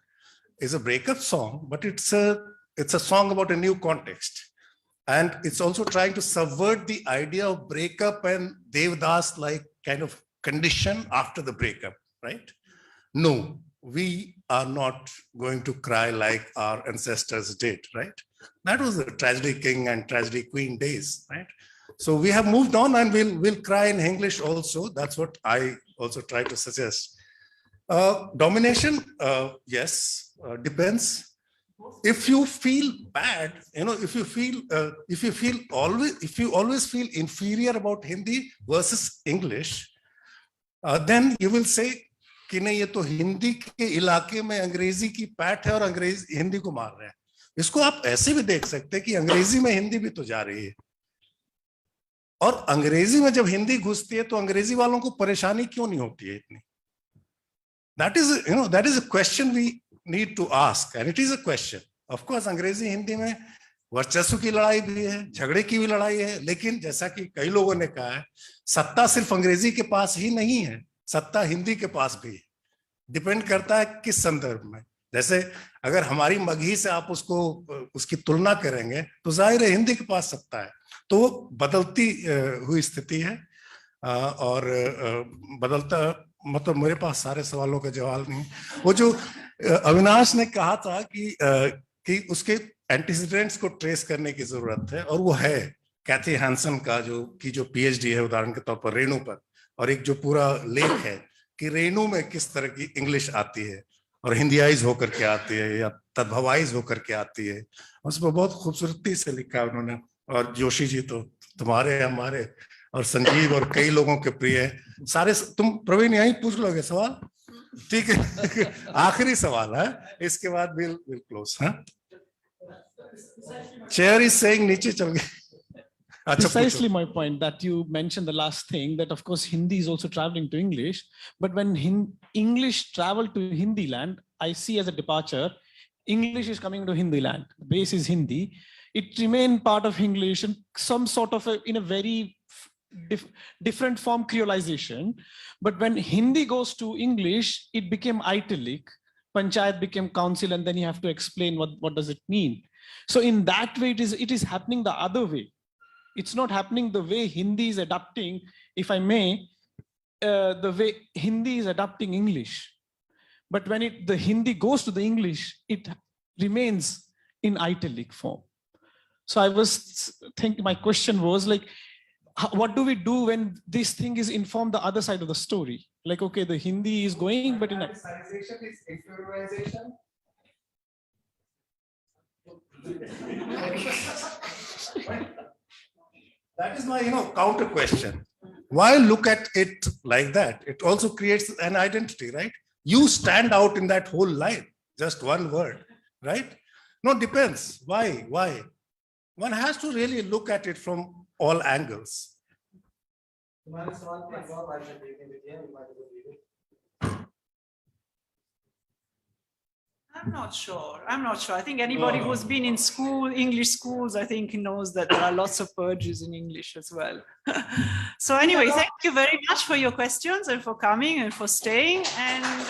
is a breakup song, but it's a song about a new context. And it's also trying to subvert the idea of breakup and Devdas-like kind of condition after the breakup, right? No, we are not going to cry like our ancestors did, right? That was the tragedy king and tragedy queen days, right? So we have moved on, and we'll cry in English also. That's what I also try to suggest. Domination, yes, depends. If you feel bad, if you always feel inferior about Hindi versus English, then you will say कि नहीं, ये तो हिंदी के इलाके में अंग्रेजी की पैठ है और अंग्रेजी हिंदी को मार रहा है. इसको आप ऐसे भी देख सकते हैं कि अंग्रेजी में हिंदी भी तो जा रही है, और अंग्रेजी में जब हिंदी घुसती है तो अंग्रेजी वालों को परेशानी क्यों नहीं होती है इतनी? That is a question we need to ask, and it is a question. Of course, अंग्रेजी हिंदी में वर्चस्व की लड़ाई भी है, झगड़े की भी लड़ाई है, लेकिन जैसा कि कई लोगों ने कहा है, सत्ता सिर्फ अंग्रेजी के पास ही नहीं है, सत्ता हिंदी के पास भी है. डिपेंड करता है किस संदर्भ में. जैसे अगर हमारी मगही से आप उसकी तुलना करेंगे तो जाहिर है हिंदी के पास सत्ता है. तो वो बदलती हुई स्थिति है, और बदलता मतलब मेरे पास सारे सवालों का जवाब नहीं. वो जो अविनाश ने कहा था कि उसके एंटीसीडेंट्स को ट्रेस करने की जरूरत है, और वो है कैथी हैंसन का जो पीएचडी है उदाहरण के तौर पर रेणु पर, और एक जो पूरा लेख है कि रेणु में किस तरह की इंग्लिश आती है और हिंदियाइज होकर के आती है या तद्भवाइज होकर के आती है, उस पर बहुत खूबसूरती से लिखा है उन्होंने. और जोशी जी तो तुम्हारे हमारे और संजीव और कई लोगों के प्रिय है सारे. तुम प्रवीण यहीं पूछ लोगे सवाल, ठीक है? आखिरी सवाल है, इसके बाद विल क्लोज. हाँ, चेयर इज सेइंग नीचे चल गए. Precisely my point that you mentioned the last thing, that of course Hindi is also traveling to English, but when English travel to Hindi land, I see as a departure, English is coming to Hindi land. The base is Hindi. It remained part of English and some sort of in a very different form creolization. But when Hindi goes to English, it became italic. Panchayat became council, and then you have to explain what does it mean. So in that way, it is happening the other way. It's not happening the way Hindi is adapting, if I may, the way Hindi is adapting English. But when the Hindi goes to the English, it remains in italic form. So I was thinking, my question was like, what do we do when this thing is informed the other side of the story? Like, okay, the Hindi is going, but in a... is inferiorization. That is my, counter question. Why look at it like that? It also creates an identity, right? You stand out in that whole line, just one word, right? No, depends. Why? One has to really look at it from all angles. I'm not sure. I'm not sure. I think anybody who's been in school, English schools, I think knows that there are lots of purges in English as well. So anyway, thank you very much for your questions and for coming and for staying. And